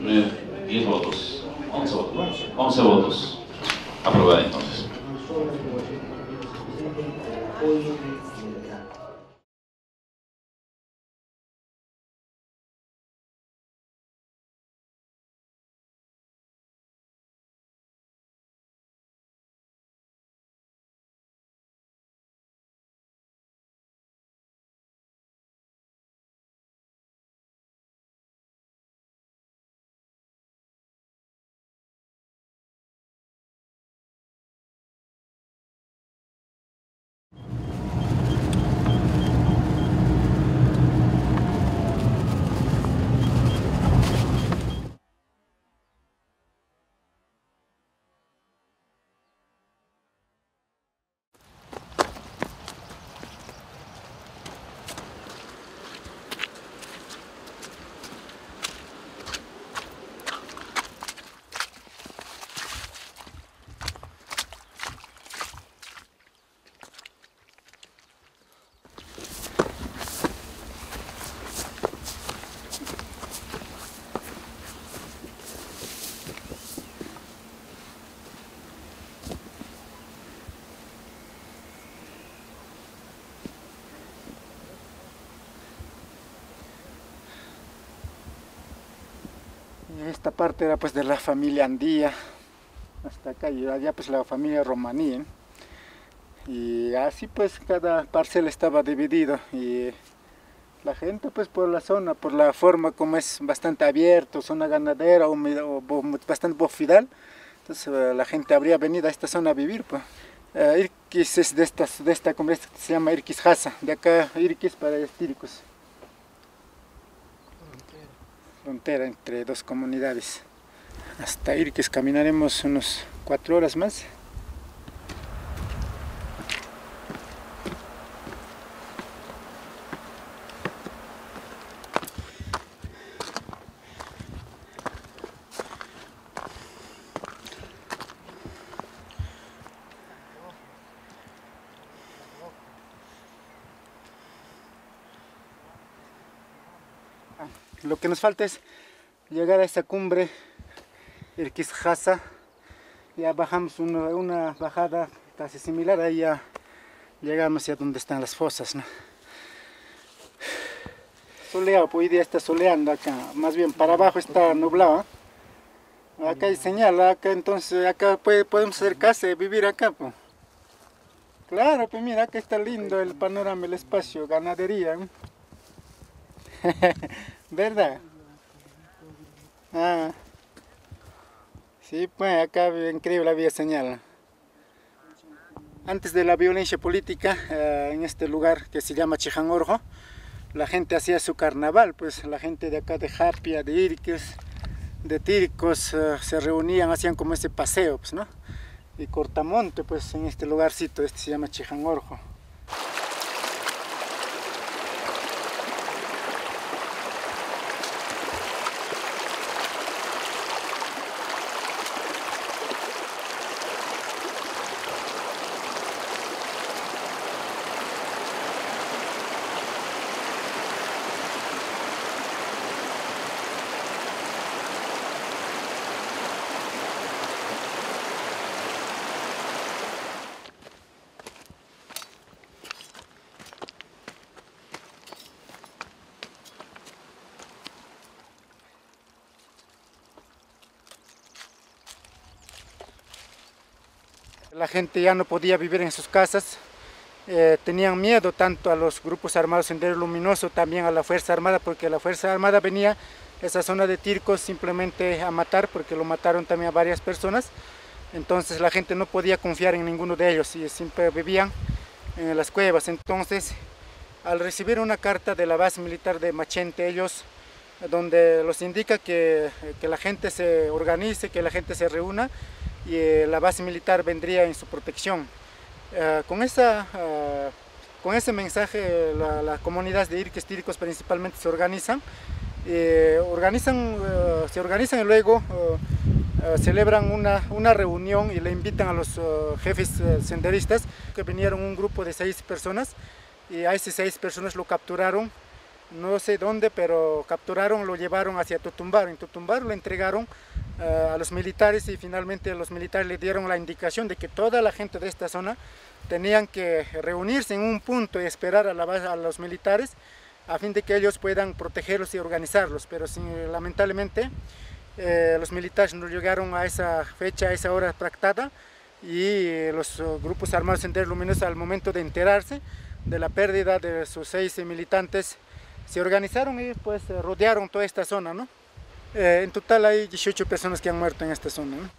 Eh, 10 votos, 11 votos. Aprobada entonces. Esta parte era pues de la familia Andía, hasta acá, y allá pues la familia Romaní, ¿eh? Y así pues cada parcela estaba dividido, y la gente pues por la zona, por la forma como es bastante abierto, zona ganadera o bastante bofidal, entonces la gente habría venido a esta zona a vivir, pues. Irquis es de esta como se llama Irquis Hasa, de acá Irquis para Estíricos. Frontera entre dos comunidades. Hasta Irquis caminaremos unos 4 horas más. lo que nos falta es llegar a esa cumbre, el Quisjasa. Ya bajamos una bajada casi similar, ahí ya llegamos a donde están las fosas, ¿no? Soleado, pues hoy día está soleando acá, más bien para abajo está nublado. Acá hay señal, acá entonces acá podemos hacer casa y vivir acá, pues. Claro, pues mira, acá está lindo el panorama, el espacio, ganadería, ¿no? ¿Verdad? Ah. Sí, pues acá increíble había señal. Antes de la violencia política, en este lugar que se llama Chijanorjo, la gente hacía su carnaval, pues la gente de acá de Japia, de Irques, de Tircos, se reunían, hacían como ese paseo, pues, ¿no? Y Cortamonte, pues en este lugarcito, este se llama Chijanorjo. La gente ya no podía vivir en sus casas, tenían miedo tanto a los grupos armados Sendero Luminoso, también a la Fuerza Armada, porque la Fuerza Armada venía a esa zona de Tircos simplemente a matar, porque lo mataron también a varias personas. Entonces la gente no podía confiar en ninguno de ellos y siempre vivían en las cuevas. Entonces, al recibir una carta de la base militar de Machente, ellos, donde los indica que la gente se organice, que la gente se reúna, y la base militar vendría en su protección. Con ese mensaje las comunidades de Irques, Tircos principalmente se organizan y luego celebran una reunión y le invitan a los jefes senderistas, que vinieron un grupo de 6 personas, y a esas 6 personas lo capturaron, no sé dónde, pero capturaron, lo llevaron hacia Tutumbar. En Tutumbar lo entregaron a los militares y finalmente los militares le dieron la indicación de que toda la gente de esta zona tenían que reunirse en un punto y esperar a los militares a fin de que ellos puedan protegerlos y organizarlos, pero lamentablemente los militares no llegaron a esa fecha, a esa hora pactada, y los grupos armados Sendero Luminoso, al momento de enterarse de la pérdida de sus 6 militantes, se organizaron y pues rodearon toda esta zona, ¿no? En total hay 18 personas que han muerto en esta zona, ¿no?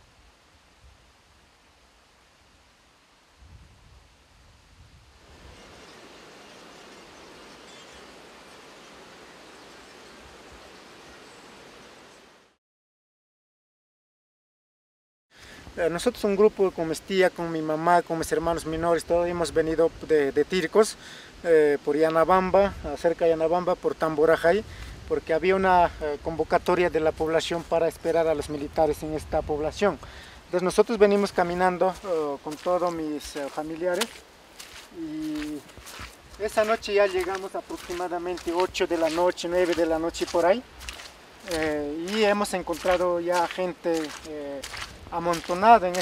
Nosotros un grupo con mi tía, con mi mamá, con mis hermanos menores, todos hemos venido de Tircos, por Yanabamba, cerca de Yanabamba, por Tamborajay, porque había una convocatoria de la población para esperar a los militares en esta población. Entonces nosotros venimos caminando con todos mis familiares, y esa noche ya llegamos aproximadamente 8 de la noche, 9 de la noche por ahí, y hemos encontrado ya gente amontonada en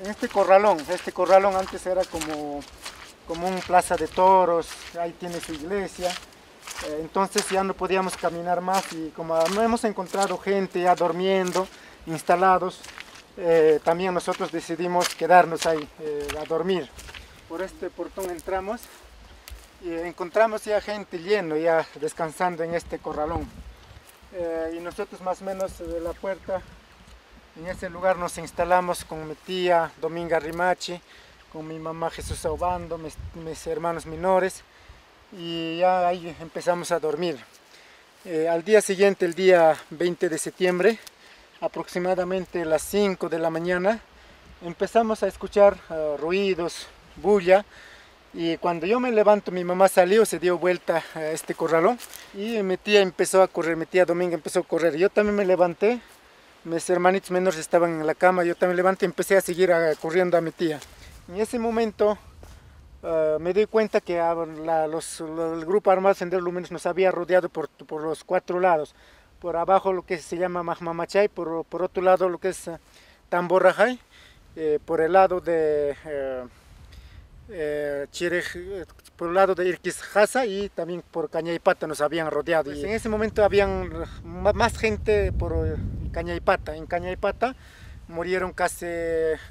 este corralón. Este corralón antes era como un plaza de toros, ahí tiene su iglesia, entonces ya no podíamos caminar más, y como no hemos encontrado gente ya durmiendo, instalados, también nosotros decidimos quedarnos ahí a dormir. Por este portón entramos y encontramos ya gente lleno, ya descansando en este corralón. Y nosotros más o menos de la puerta, en ese lugar nos instalamos con mi tía Dominga Rimachi, con mi mamá Jesús Aubando, mis hermanos menores, y ya ahí empezamos a dormir. Al día siguiente, el día 20 de septiembre, aproximadamente a las 5 de la mañana, empezamos a escuchar ruidos, bulla, y cuando yo me levanto, mi mamá salió, se dio vuelta a este corralón, y mi tía empezó a correr, mi tía Dominga empezó a correr. Yo también me levanté, mis hermanitos menores estaban en la cama, yo también me levanté y empecé a seguir corriendo a mi tía. En ese momento me doy cuenta que el grupo armado Sendero Luminoso nos había rodeado por los 4 lados. Por abajo lo que se llama Majmamachay, por otro lado lo que es Tamborrajay, por el lado de por el lado de Irquisjasa y también por Cañaypata nos habían rodeado. Pues en ese momento habían más gente por Cañaypata. En Cañaypata murieron casi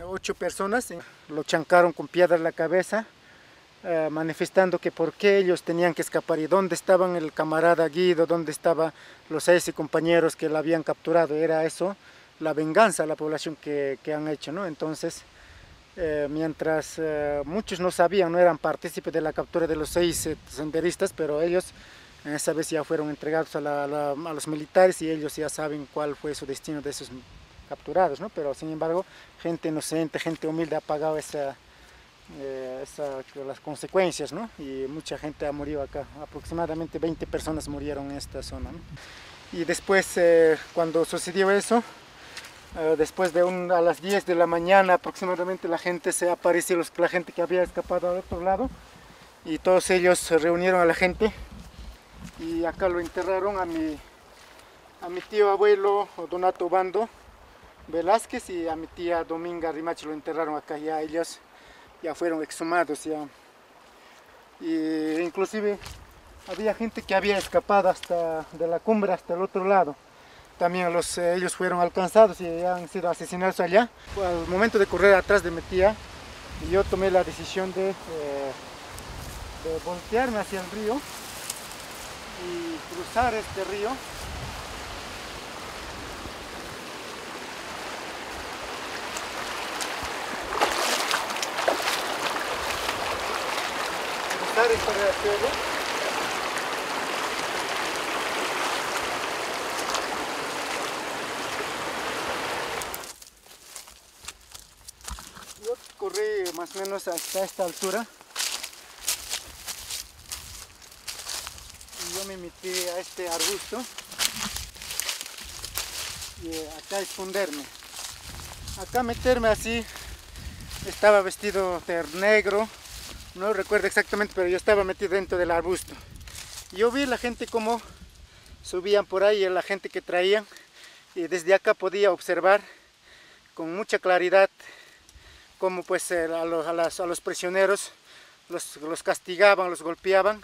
8 personas, lo chancaron con piedra en la cabeza, manifestando que por qué ellos tenían que escapar y dónde estaban el camarada Guido, dónde estaban los 6 compañeros que la habían capturado. Era eso, la venganza a la población que han hecho, ¿no? Entonces, mientras muchos no sabían, no eran partícipes de la captura de los 6 senderistas, pero ellos esa vez ya fueron entregados a los militares y ellos ya saben cuál fue su destino de esos capturados, ¿no? Pero sin embargo, gente inocente, gente humilde ha pagado las consecuencias, ¿no? Y mucha gente ha morido acá, aproximadamente 20 personas murieron en esta zona, ¿no? Y después, cuando sucedió eso, después de a las 10 de la mañana aproximadamente la gente se apareció, la gente que había escapado al otro lado, y todos ellos se reunieron a la gente y acá lo enterraron a mi tío abuelo Donato Bando Velázquez y a mi tía Dominga Rimachi, lo enterraron acá. Ya ellos ya fueron exhumados ya. Y inclusive había gente que había escapado hasta de la cumbre hasta el otro lado. También ellos fueron alcanzados y han sido asesinados allá. Al momento de correr atrás de mi tía, yo tomé la decisión de voltearme hacia el río y cruzar este río. Cruzar este riachuelo. Yo corrí más o menos hasta esta altura y yo me metí a este arbusto y acá esconderme. Acá meterme así, estaba vestido de negro, no recuerdo exactamente, pero yo estaba metido dentro del arbusto. Yo vi la gente como subían por ahí, la gente que traían, y desde acá podía observar con mucha claridad cómo pues a los prisioneros los castigaban, los golpeaban,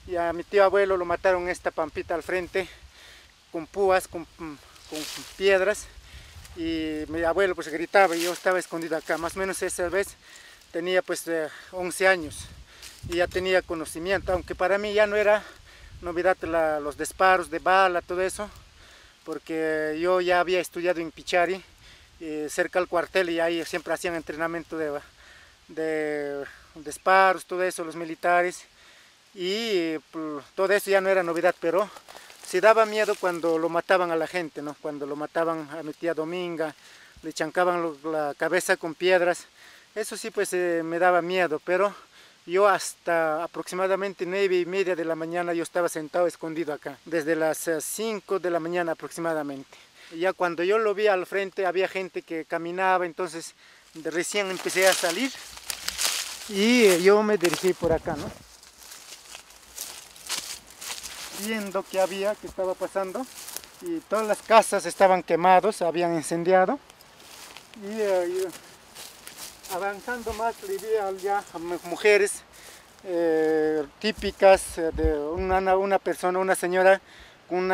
y a mi tío abuelo lo mataron en esta pampita al frente con púas, con piedras, y mi abuelo pues gritaba y yo estaba escondido acá. Más o menos esa vez tenía pues 11 años y ya tenía conocimiento, aunque para mí ya no era novedad los disparos de bala, todo eso, porque yo ya había estudiado en Pichari, cerca al cuartel, y ahí siempre hacían entrenamiento de disparos, todo eso, los militares, y todo eso ya no era novedad, pero se daba miedo cuando lo mataban a la gente, ¿no? Cuando lo mataban a mi tía Dominga, le chancaban la cabeza con piedras, eso sí pues me daba miedo, pero yo hasta aproximadamente 9:30 de la mañana yo estaba sentado escondido acá, desde las 5 de la mañana aproximadamente. Y ya cuando yo lo vi al frente había gente que caminaba, entonces recién empecé a salir y yo me dirigí por acá, ¿no? Viendo que estaba pasando, y todas las casas estaban quemadas, habían incendiado, y avanzando más le vi allá a mujeres típicas de una señora con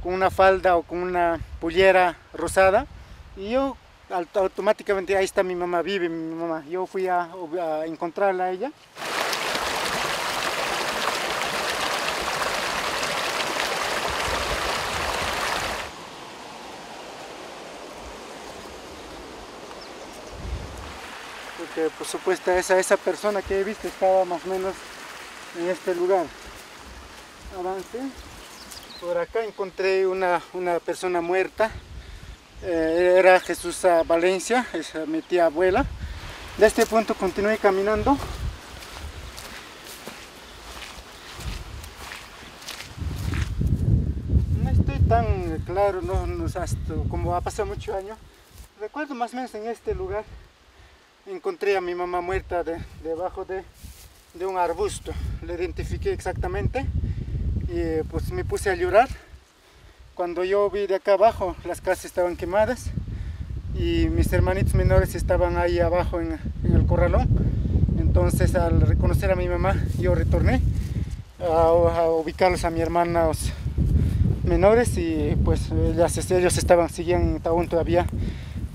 una falda o con una pollera rosada, y yo automáticamente, ahí está mi mamá, vive mi mamá, yo fui a encontrarla a ella. Porque por supuesto esa persona que he visto estaba más o menos en este lugar. Avancé, por acá encontré una persona muerta, era Jesús Valencia, es mi tía abuela. De este punto continué caminando. No estoy tan claro, como ha pasado muchos años. Recuerdo más o menos en este lugar encontré a mi mamá muerta debajo de un arbusto. Le identifiqué exactamente y pues me puse a llorar. Cuando yo vi de acá abajo, las casas estaban quemadas y mis hermanitos menores estaban ahí abajo en el corralón. Entonces, al reconocer a mi mamá, yo retorné a ubicarlos a mis hermanos menores y pues ellos seguían aún todavía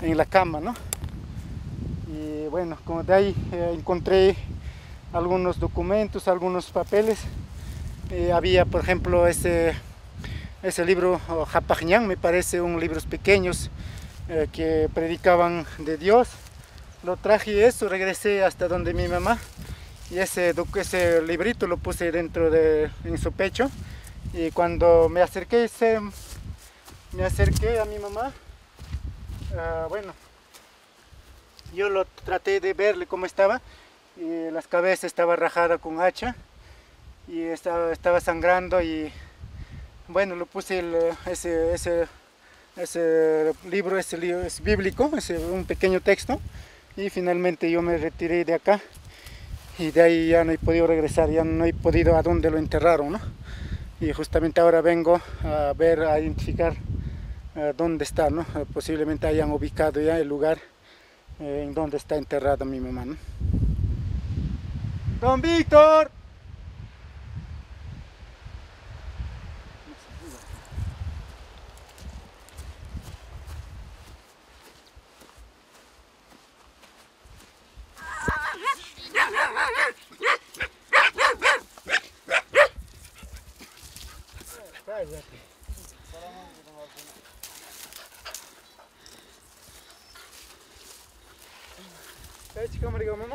en la cama, ¿no? Y bueno, como de ahí encontré algunos documentos, algunos papeles. Había, por ejemplo, ese libro Japajñán, me parece, libros pequeños que predicaban de Dios. Lo traje y eso, regresé hasta donde mi mamá y ese librito lo puse dentro en su pecho. Y cuando me acerqué a mi mamá, bueno, yo lo traté de verle cómo estaba y la cabeza estaba rajada con hacha y estaba sangrando y bueno, lo puse ese libro es bíblico, un pequeño texto y finalmente yo me retiré de acá y de ahí ya no he podido regresar, ya no he podido a dónde lo enterraron, ¿no? Y justamente ahora vengo a identificar dónde está, ¿no? Posiblemente hayan ubicado ya el lugar en donde está enterrada mi mamá, ¿no? ¡Don Víctor!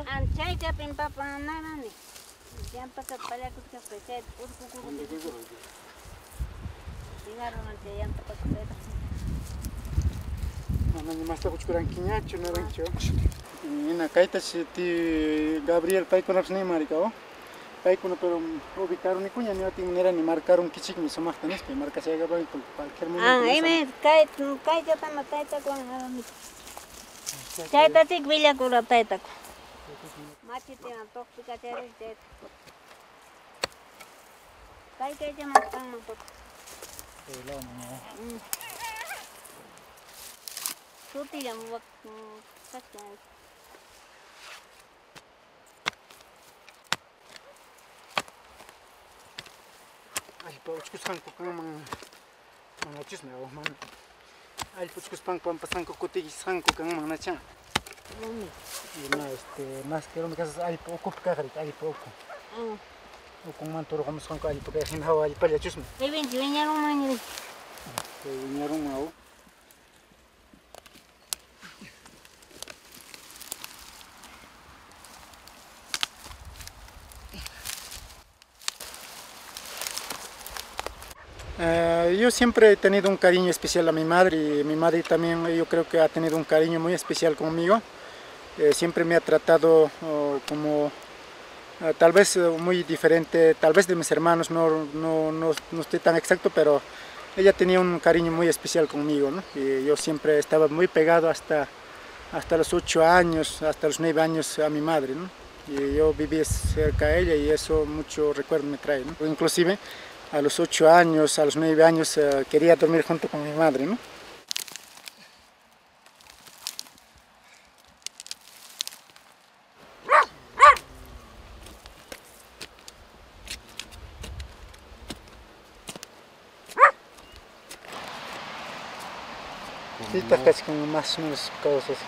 Anchayta pimpapa nanani. Siempre se pelea con que se llegaron al que ya está pasando. Mamá más está buscando quiñacho, no rancho. Y en la caita si Gabriel pai con las maricao. Pai con pero ubicaron ni cuña ni a ti manera ni marcaron que chico mi somos tenés que marca se haga con cualquier momento. Ahí me cae ya para caita con caita tic villa con la taita. Machi te antojo picachero y te cae que ya más tan un poco. Tú te llamas Ay, puchkus hanko kang mga chisme o man. Ay, puchkus pang pampasan ko kutigis hanko kang mga nacha. Y no, más que me casas ay poco cajarit, ay poco. O con mantoro como son ay porque sin hawa ay palya chisme. Ay, viñaron mañana. Viñaron mau. Yo siempre he tenido un cariño especial a mi madre y mi madre también yo creo que ha tenido un cariño muy especial conmigo. Siempre me ha tratado como tal vez muy diferente, tal vez de mis hermanos, no estoy tan exacto, pero ella tenía un cariño muy especial conmigo, ¿no? Y yo siempre estaba muy pegado hasta los 8 años, hasta los 9 años a mi madre, ¿no? Y yo viví cerca de ella y eso mucho recuerdo me trae, ¿no? Inclusive a los 8 años, a los 9 años quería dormir junto con mi madre, ¿no? Sí, está casi como más o menos cosas.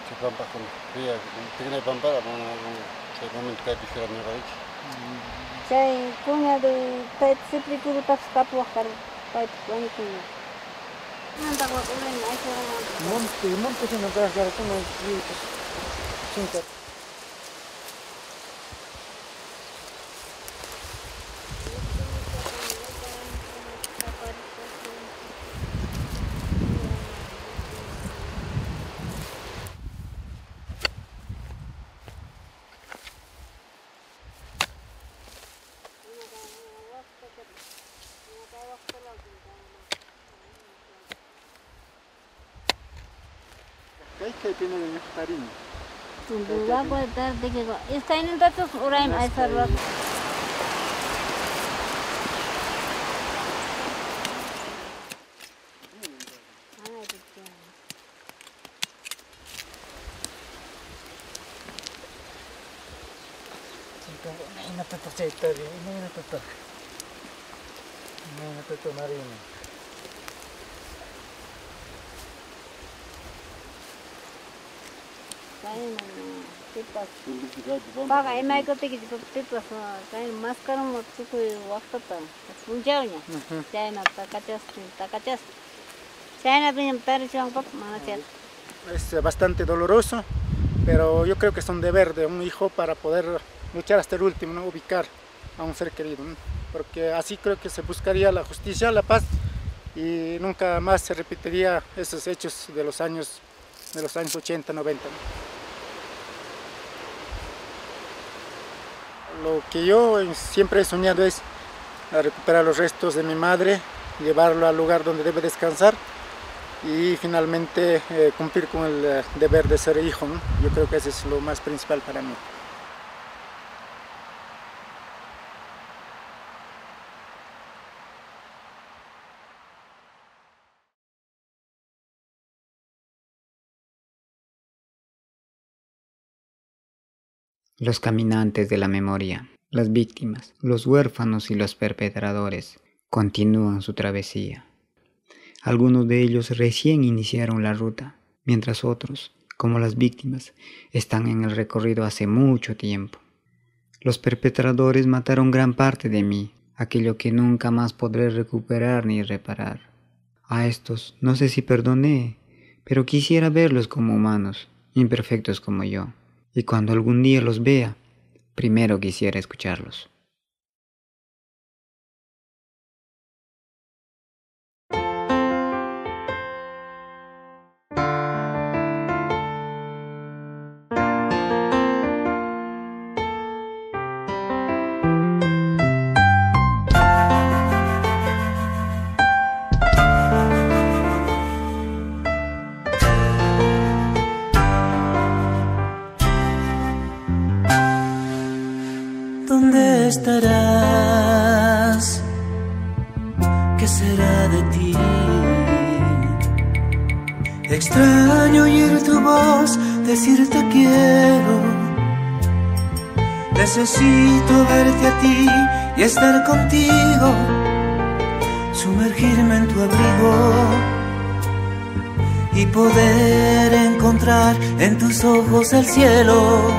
Se pampa con fría, tiene pampa, se momento que prefiero mi raíz. Chay kuña de pet sipri kuru tas kapu akar pet kuña kuña. Manta ko ulen ay so. Monte se nos da cara como cinta. Hay que tener cariño. Está en datos Uraim Aizarwa. Paga emai ko te ki tipas kain maskara mo tuku wakata punjaunya China takachas China piñam tarichang pap manachet. Es bastante doloroso, pero yo creo que es un deber de un hijo para poder luchar hasta el último, ¿no? Ubicar a un ser querido, ¿no? Porque así creo que se buscaría la justicia, la paz y nunca más se repetiría esos hechos de los años 80, 90. ¿no? Lo que yo siempre he soñado es recuperar los restos de mi madre, llevarlo al lugar donde debe descansar y finalmente cumplir con el deber de ser hijo, ¿no? Yo creo que eso es lo más principal para mí. Los caminantes de la memoria, las víctimas, los huérfanos y los perpetradores continúan su travesía. Algunos de ellos recién iniciaron la ruta, mientras otros, como las víctimas, están en el recorrido hace mucho tiempo. Los perpetradores mataron gran parte de mí, aquello que nunca más podré recuperar ni reparar. A estos no sé si perdoné, pero quisiera verlos como humanos, imperfectos como yo. Y cuando algún día los vea, primero quisiera escucharlos. ¿Dónde estarás? ¿Qué será de ti? Extraño oír tu voz, decirte quiero. Necesito verte a ti y estar contigo, sumergirme en tu abrigo y poder encontrar en tus ojos el cielo.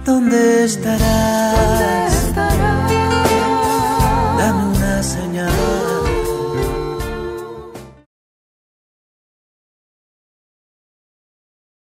¿Dónde estarás?